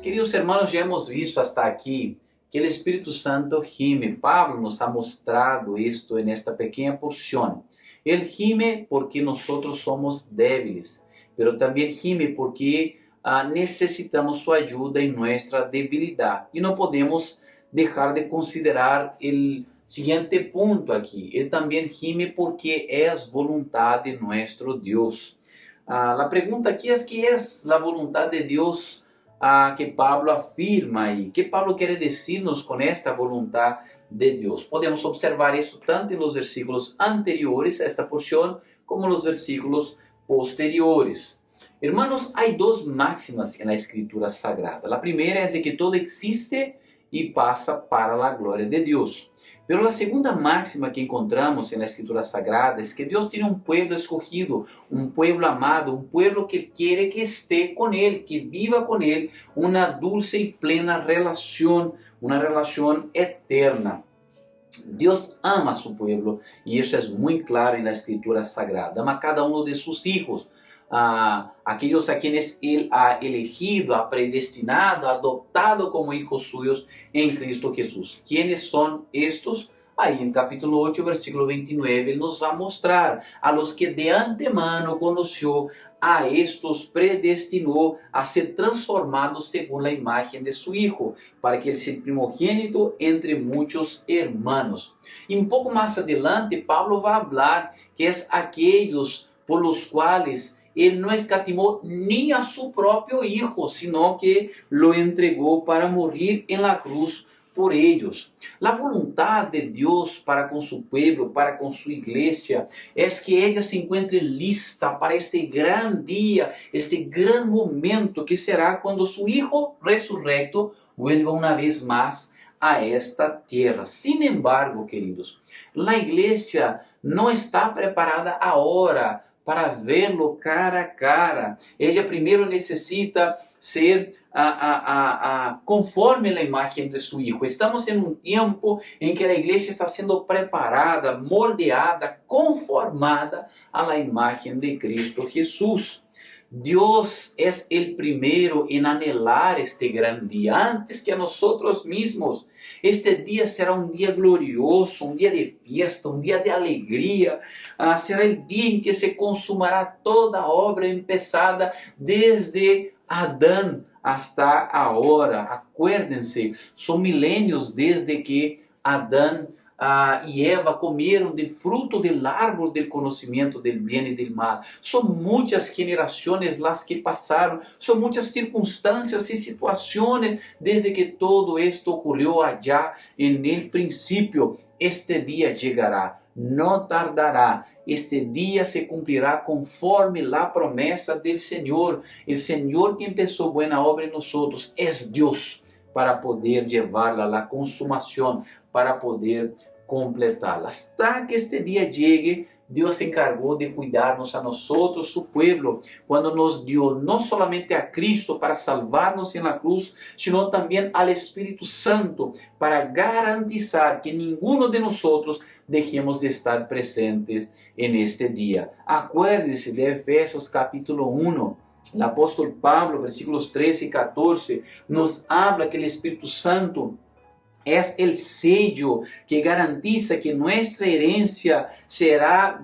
Queridos hermanos, ya hemos visto hasta aquí que el Espíritu Santo gime. Pablo nos ha mostrado esto en esta pequeña porción. Él gime porque nosotros somos débiles, pero también gime porque necesitamos su ayuda en nuestra debilidad. Y no podemos dejar de considerar el siguiente punto aquí. Él también gime porque es voluntad de nuestro Dios. La pregunta aquí es: ¿qué es la voluntad de Dios que Pablo afirma ahí? ¿Qué Pablo quiere decirnos con esta voluntad de Dios? Podemos observar esto tanto en los versículos anteriores a esta porción como en los versículos posteriores. Hermanos, hay dos máximas en la Escritura Sagrada. La primera es de que todo existe y pasa para la gloria de Dios. Pero la segunda máxima que encontramos en la Escritura Sagrada es que Dios tiene un pueblo escogido, un pueblo amado, un pueblo que quiere que esté con Él, que viva con Él una dulce y plena relación, una relación eterna. Dios ama a su pueblo y eso es muy claro en la Escritura Sagrada. Ama a cada uno de sus hijos, aquellos a quienes Él ha elegido, ha predestinado, ha adoptado como hijos suyos en Cristo Jesús. ¿Quiénes son estos? Ahí en capítulo 8, versículo 29, Él nos va a mostrar: a los que de antemano conoció, a estos predestinó a ser transformados según la imagen de su Hijo, para que Él sea el primogénito entre muchos hermanos. Y un poco más adelante, Pablo va a hablar que es aquellos por los cuales Él no escatimó ni a su propio Hijo, sino que lo entregó para morir en la cruz por ellos. La voluntad de Dios para con su pueblo, para con su iglesia, es que ella se encuentre lista para este gran día, este gran momento que será cuando su Hijo resurrecto vuelva una vez más a esta tierra. Sin embargo, queridos, la iglesia no está preparada ahora para verlo cara a cara. Ella primeiro necessita ser conforme a imagem de seu Hijo. Estamos em um tempo em que a igreja está sendo preparada, moldeada, conformada à imagem de Cristo Jesus. Dios es el primero en anhelar este gran día, antes que a nosotros mismos. Este día será un día glorioso, un día de fiesta, un día de alegría. Será el día en que se consumará toda obra empezada desde Adán hasta ahora. Acuérdense, son milenios desde que Adán y Eva comieron del fruto del árbol del conocimiento del bien y del mal. Son muchas generaciones las que pasaron, son muchas circunstancias y situaciones desde que todo esto ocurrió allá en el principio. Este día llegará, no tardará. Este día se cumplirá conforme la promesa del Señor. El Señor que empezó buena obra en nosotros es Dios para poder llevarla a la consumación, para poder completarla. Hasta que este día llegue, Dios se encargó de cuidarnos a nosotros, su pueblo, cuando nos dio no solamente a Cristo para salvarnos en la cruz, sino también al Espíritu Santo para garantizar que ninguno de nosotros dejemos de estar presentes en este día. Acuérdense de Efesios capítulo 1. El apóstol Pablo, versículos 13 y 14, nos habla que el Espíritu Santo es el sello que garantiza que nuestra herencia será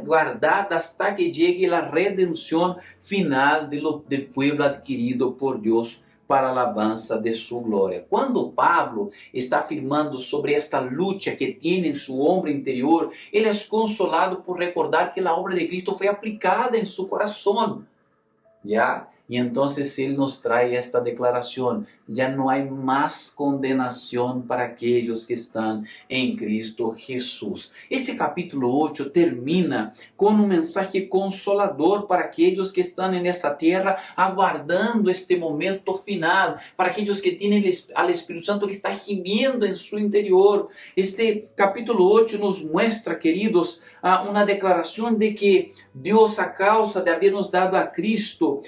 guardada hasta que llegue la redención final del pueblo adquirido por Dios para la alabanza de su gloria. Cuando Pablo está afirmando sobre esta lucha que tiene en su hombre interior, él es consolado por recordar que la obra de Cristo fue aplicada en su corazón. ¿Ya? Y entonces Él nos trae esta declaración: ya no hay más condenación para aquellos que están en Cristo Jesús. Este capítulo 8 termina con un mensaje consolador para aquellos que están en esta tierra aguardando este momento final, para aquellos que tienen al Espíritu Santo que está gimiendo en su interior. Este capítulo 8 nos muestra, queridos, una declaración de que Dios, a causa de habernos dado a Cristo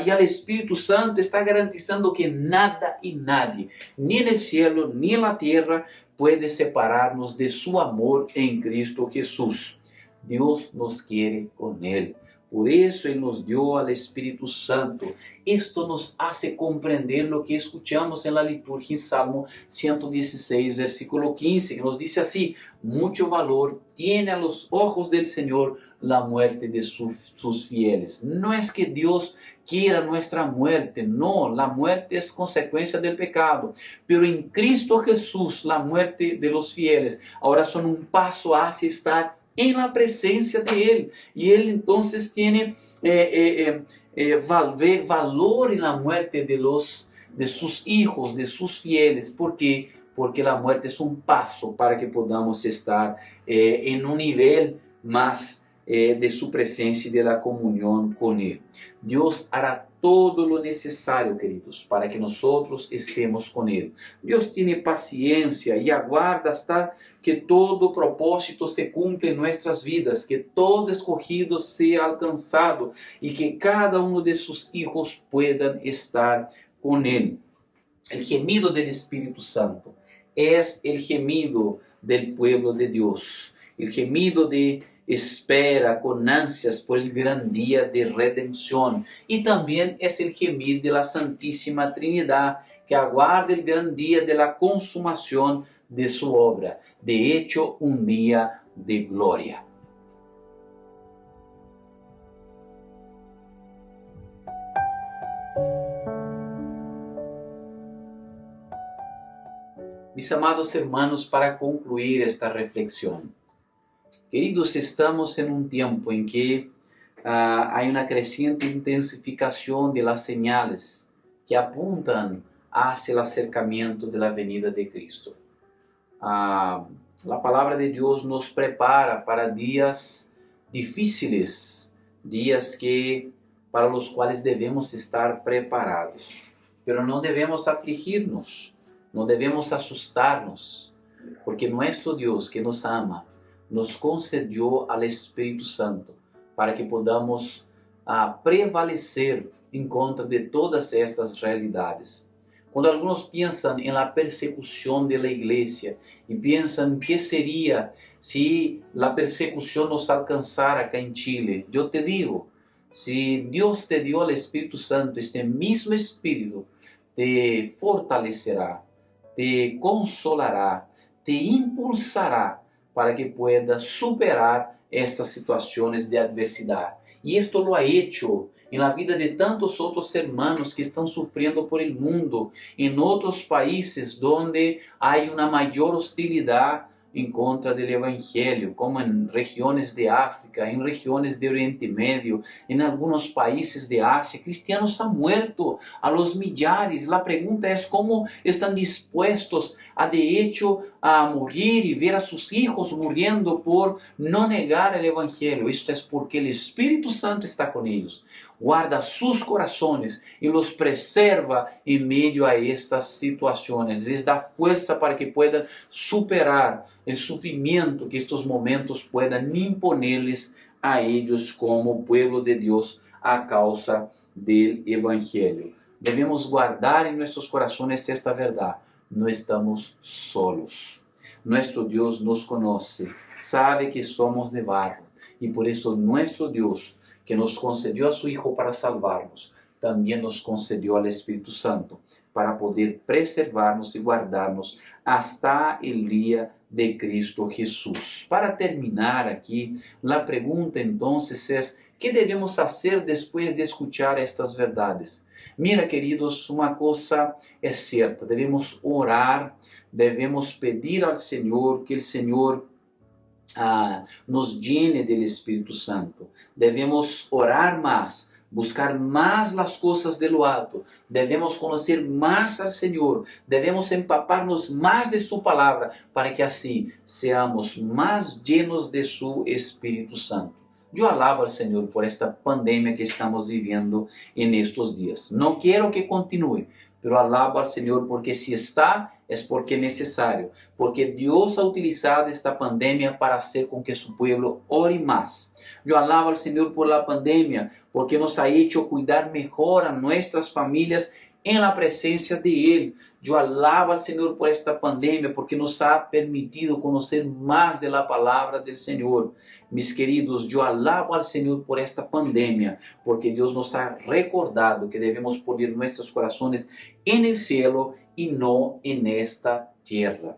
y al Espíritu Santo, está garantizando que nada y nadie, ni en el cielo ni en la tierra, puede separarnos de su amor en Cristo Jesús. Dios nos quiere con Él. Por eso Él nos dio al Espíritu Santo. Esto nos hace comprender lo que escuchamos en la liturgia en Salmo 116, versículo 15, que nos dice así: mucho valor tiene a los ojos del Señor la muerte de sus fieles. No es que Dios quiera nuestra muerte, no, la muerte es consecuencia del pecado, pero en Cristo Jesús la muerte de los fieles ahora son un paso hacia estar en la presencia de Él, y Él entonces tiene valor en la muerte de sus hijos, de sus fieles. ¿Por qué? Porque la muerte es un paso para que podamos estar en un nivel más de su presencia y de la comunión con Él. Dios hará todo lo necesario, queridos, para que nosotros estemos con Él. Dios tiene paciencia y aguarda hasta que todo propósito se cumpla en nuestras vidas, que todo escogido sea alcanzado y que cada uno de sus hijos puedan estar con Él. El gemido del Espíritu Santo es el gemido del pueblo de Dios, el gemido de espera con ansias por el gran día de redención, y también es el gemir de la Santísima Trinidad, que aguarda el gran día de la consumación de su obra, de hecho un día de gloria. Mis amados hermanos, para concluir esta reflexión, queridos, estamos en un tiempo en que hay una creciente intensificación de las señales que apuntan hacia el acercamiento de la venida de Cristo. La palabra de Dios nos prepara para días difíciles, días para los cuales debemos estar preparados, pero no debemos afligirnos, no debemos asustarnos, porque nuestro Dios, que nos ama, nos concedió al Espíritu Santo para que podamos prevalecer em contra de todas estas realidades. Quando alguns pensam na persecução da igreja e pensam que seria se a persecução nos alcançara aqui em Chile, eu te digo, se Deus te deu o Espírito Santo, este mesmo Espírito te fortalecerá, te consolará, te impulsará para que puedas superar estas situações de adversidade. E isto lo ha hecho en la vida de tantos outros hermanos que estão sofrendo por el mundo, em outros países donde há uma maior hostilidade em contra do Evangelho, como em regiões de África, em regiões de Oriente Médio, em alguns países de Ásia. Cristianos han muerto a los millares. A pergunta é como estão dispostos de hecho a morir e ver a sus hijos muriendo por não negar o Evangelho. Isto é porque o Espírito Santo está com eles. Guarda sus corazones e los preserva em meio a estas situações. Les dá força para que puedan superar o sofrimento que estes momentos puedan imponerles a ellos como pueblo de Deus a causa del Evangelho. Devemos guardar em nossos corazones esta verdade. Não estamos solos. Nuestro Deus nos conoce, sabe que somos de barro e por isso nuestro Deus, que nos concedió a su Hijo para salvarnos, también nos concedió al Espíritu Santo para poder preservarnos y guardarnos hasta el día de Cristo Jesús. Para terminar aquí, la pregunta entonces es, ¿qué debemos hacer después de escuchar estas verdades? Mira, queridos, uma coisa é certa, devemos orar, devemos pedir ao Senhor que o Senhor nos llene del Espírito Santo. Devemos orar más, buscar más las cosas de lo alto. Devemos conocer más al Señor. Devemos empaparnos más de su palabra para que así seamos más llenos de su Espírito Santo. Eu alabo ao Senhor por esta pandemia que estamos vivendo en estos días. Não quero que continue, pero alabo ao Senhor porque se está, é porque é necessário, porque Deus ha utilizado esta pandemia para hacer com que su pueblo ore más. Eu alabo ao Senhor por la pandemia, porque nos ha hecho cuidar mejor a nuestras familias en la presencia de Él. Eu alabo ao Senhor por esta pandemia, porque nos ha permitido conocer más de la palabra del Senhor. Mis queridos, eu alabo ao Senhor por esta pandemia, porque Deus nos ha recordado que devemos poner nuestros corazones en el cielo y no en esta tierra.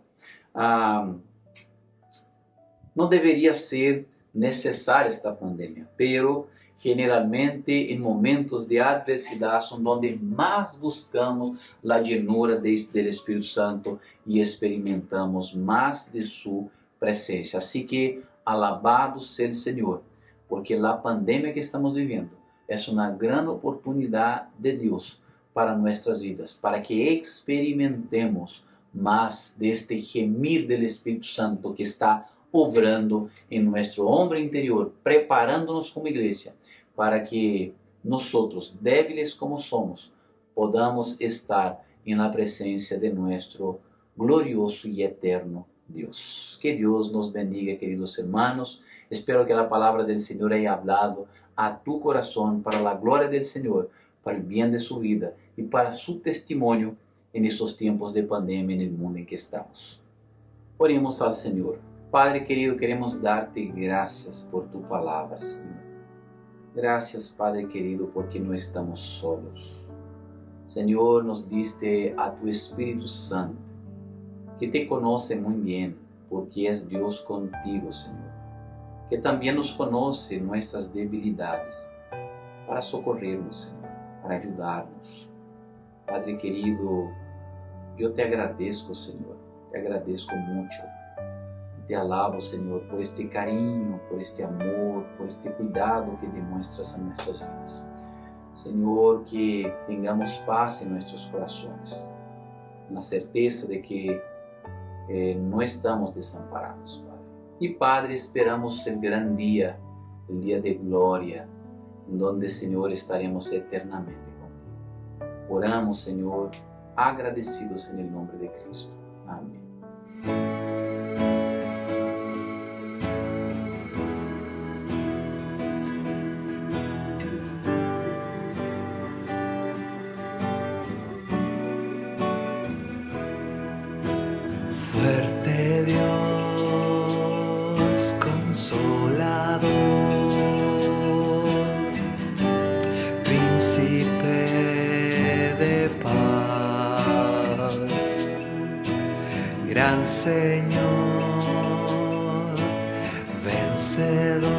No debería ser necesaria esta pandemia, pero generalmente en momentos de adversidad son donde más buscamos la llenura del Espíritu Santo y experimentamos más de su presencia. Así que alabado sea el Señor, porque la pandemia que estamos viviendo es una gran oportunidad de Dios para nuestras vidas, para que experimentemos más de este gemir del Espíritu Santo que está obrando en nuestro hombre interior, preparándonos como iglesia, para que nosotros, débiles como somos, podamos estar en la presencia de nuestro glorioso y eterno Dios. Que Dios nos bendiga, queridos hermanos. Espero que la palabra del Señor haya hablado a tu corazón para la gloria del Señor, para el bien de su vida y para su testimonio en estos tiempos de pandemia en el mundo en que estamos. Oremos al Señor. Padre querido, queremos darte gracias por tu palabra, Señor. Gracias, Padre querido, porque no estamos solos. Señor, nos diste a tu Espíritu Santo, que te conoce muy bien, porque es Dios contigo, Señor. Que también nos conoce nuestras debilidades, para socorrernos, Señor, para ayudarnos. Padre querido, yo te agradezco, Señor, te agradezco mucho. Te alabo, Señor, por este cariño, por este amor, por este cuidado que demuestras a nuestras vidas. Señor, que tengamos paz en nuestros corazones, la certeza de que no estamos desamparados, Padre. Y Padre, esperamos el gran día, el día de gloria, en donde, Señor, estaremos eternamente contigo. Oramos, Señor, agradecidos en el nombre de Cristo. Amén. Salvador, Príncipe de paz, gran Señor, vencedor.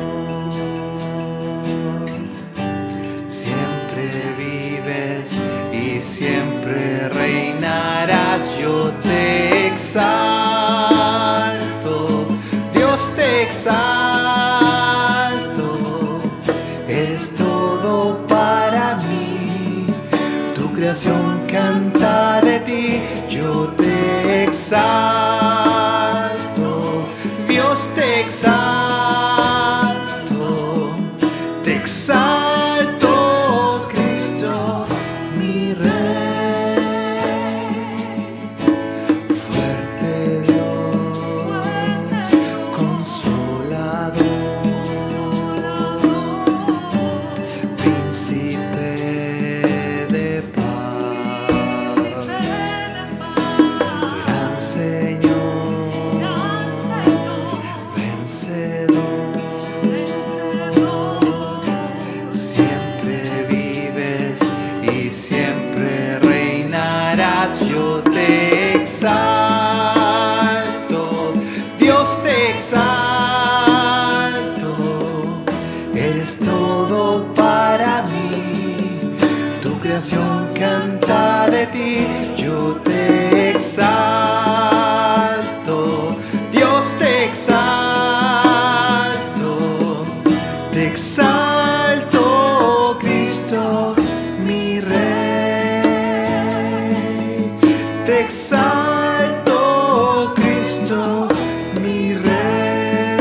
Siempre vives y siempre reinarás. Yo te exalto, Dios te exalto. Eres todo para mí, tu creación canta de ti. Yo te exalto, Dios te exalto, te exalto, Cristo, mi Rey. Fuerte Dios, consolador, Príncipe de paz, gran Señor, vencedor. Siempre vives y siempre reinarás. Yo te exalto, Dios te exalto. Eres todo para mí, tu creación canta de ti. Yo te exalto, Dios te exalto, te exalto, Cristo, mi Rey. Te exalto, Cristo, mi Rey.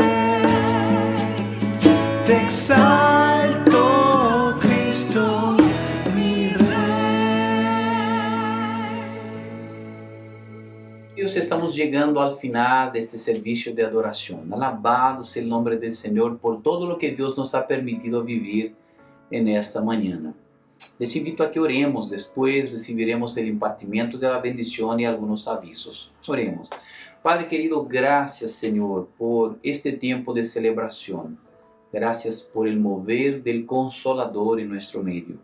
Te exalto, Cristo, mi Rey. Deus, estamos llegando al final de este servicio de adoración. Alabado sea el nombre del Señor por todo lo que Dios nos ha permitido vivir en esta mañana. Les invito a que oremos, después recibiremos el impartimiento de la bendición y algunos avisos. Oremos. Padre querido, gracias Señor por este tiempo de celebración. Gracias por el mover del Consolador en nuestro medio.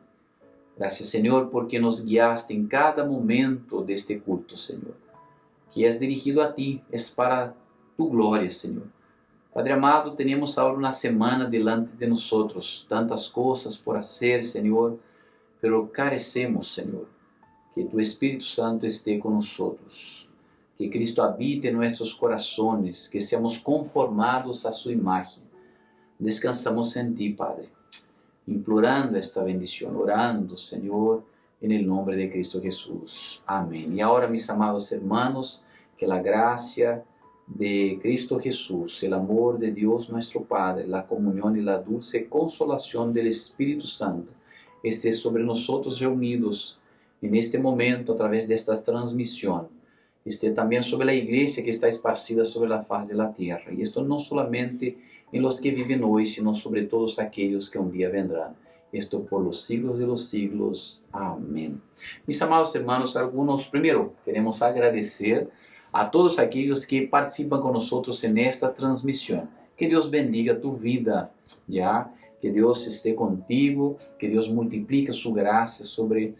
Gracias Señor porque nos guiaste en cada momento de este culto, Señor. Que es dirigido a ti, es para tu gloria, Señor. Padre amado, tenemos ahora una semana delante de nosotros, tantas cosas por hacer, Señor, pero carecemos, Señor, que tu Espíritu Santo esté con nosotros, que Cristo habite en nuestros corazones, que seamos conformados a su imagen. Descansamos en ti, Padre, implorando esta bendición, orando, Señor, en el nombre de Cristo Jesús. Amén. Y ahora, mis amados hermanos, que la gracia de Cristo Jesús, el amor de Dios nuestro Padre, la comunión y la dulce consolación del Espíritu Santo esté sobre nosotros reunidos en este momento a través de esta transmisión. Esté también sobre la iglesia que está esparcida sobre la faz de la tierra. Y esto no solamente en los que viven hoy, sino sobre todos aquellos que un día vendrán. Esto por los siglos de los siglos. Amén. Mis amados hermanos, primero queremos agradecer a todos aquellos que participan con nosotros en esta transmisión. Que Dios bendiga tu vida, ¿ya? Que Dios esté contigo, que Dios multiplique su gracia sobre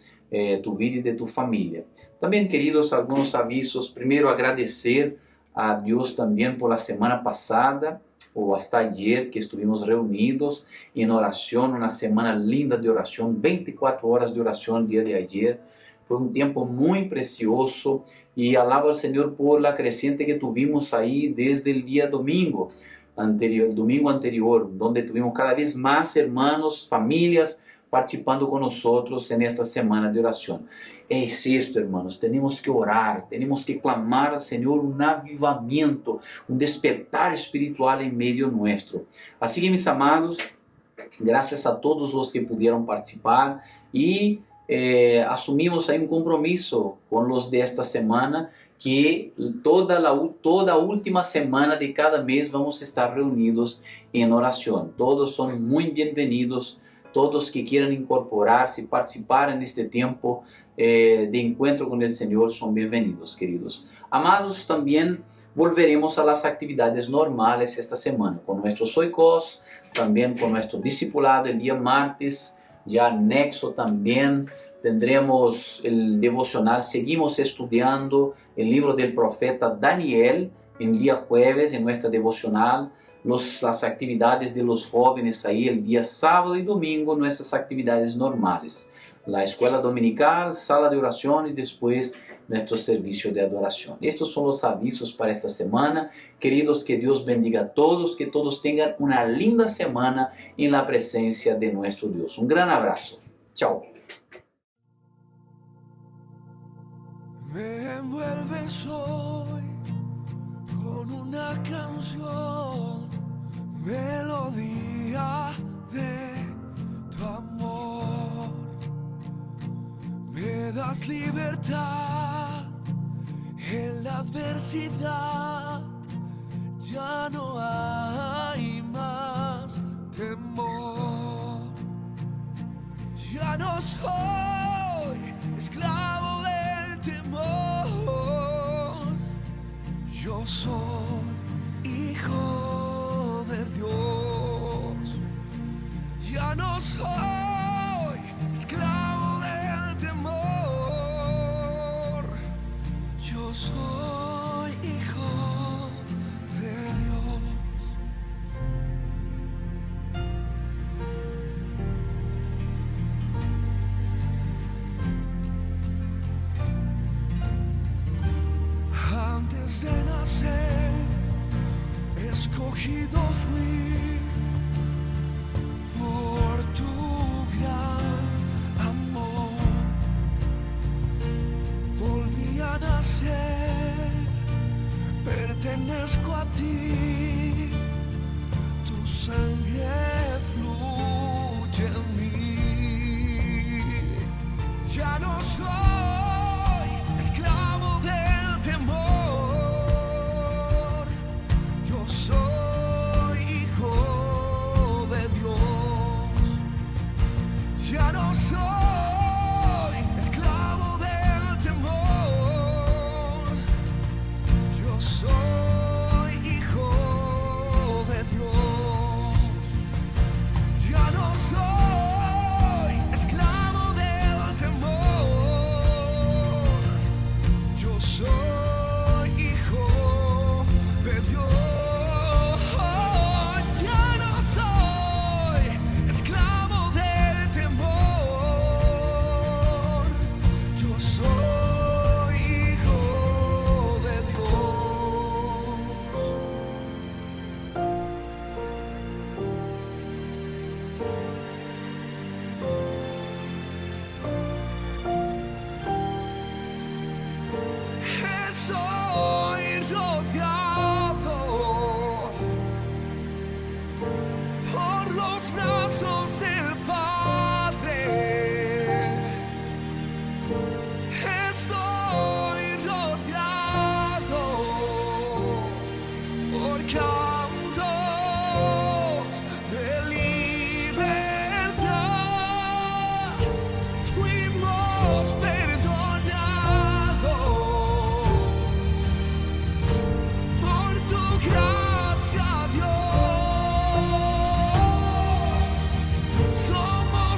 tu vida y de tu familia. También, queridos, algunos avisos. Primero, agradecer a Dios también por la semana pasada, o hasta ayer, que estuvimos reunidos en oración, una semana linda de oración, 24 horas de oración el día de ayer. Fue un tiempo muy precioso y alabo al Señor por la creciente que tuvimos ahí desde el día domingo anterior, donde tuvimos cada vez más hermanos, familias participando con nosotros en esta semana de oración. Es esto, hermanos, tenemos que orar, tenemos que clamar al Señor un avivamiento, un despertar espiritual en medio nuestro. Así que, mis amados, gracias a todos los que pudieron participar y asumimos ahí un compromiso con los de esta semana, que toda última semana de cada mes vamos a estar reunidos en oración. Todos son muy bienvenidos. Todos que quieran incorporarse y participar en este tiempo de encuentro con el Señor son bienvenidos, queridos. Amados, también volveremos a las actividades normales esta semana con nuestros oikos, también con nuestro discipulado el día martes, ya anexo también tendremos el devocional. Seguimos estudiando el libro del profeta Daniel el día jueves en nuestra devocional, las actividades de los jóvenes ahí el día sábado y domingo, nuestras actividades normales, la escuela dominical, sala de oración y después nuestro servicio de adoración. Estos son los avisos para esta semana. Queridos, que Dios bendiga a todos, que todos tengan una linda semana en la presencia de nuestro Dios. Un gran abrazo. Chao. Me envuelves hoy con una canción, melodía de tu amor. Me das libertad en la adversidad, ya no hay más temor. Ya no soy esclavo del temor, yo soy hijo de Dios. Ya no soy esclavo del temor, yo soy hijo de Dios. Antes de nacer, escogido fui por tu gran amor. Volví a nacer, pertenezco a ti, tu sangre fluye en mí. Ya no soy esclavo del temor, yo soy hijo de Dios. Ya no soy esclavo del temor, yo soy hijo de Dios. Ya no soy esclavo del temor, yo soy hijo de Dios. Ya no soy esclavo del temor, yo soy hijo de Dios. Estoy rodeado por los brazos del Padre. Estoy rodeado por cantos de libertad. Fuimos perdonados por tu gracia, Dios. Somos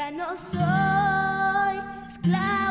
Ya no soy esclavo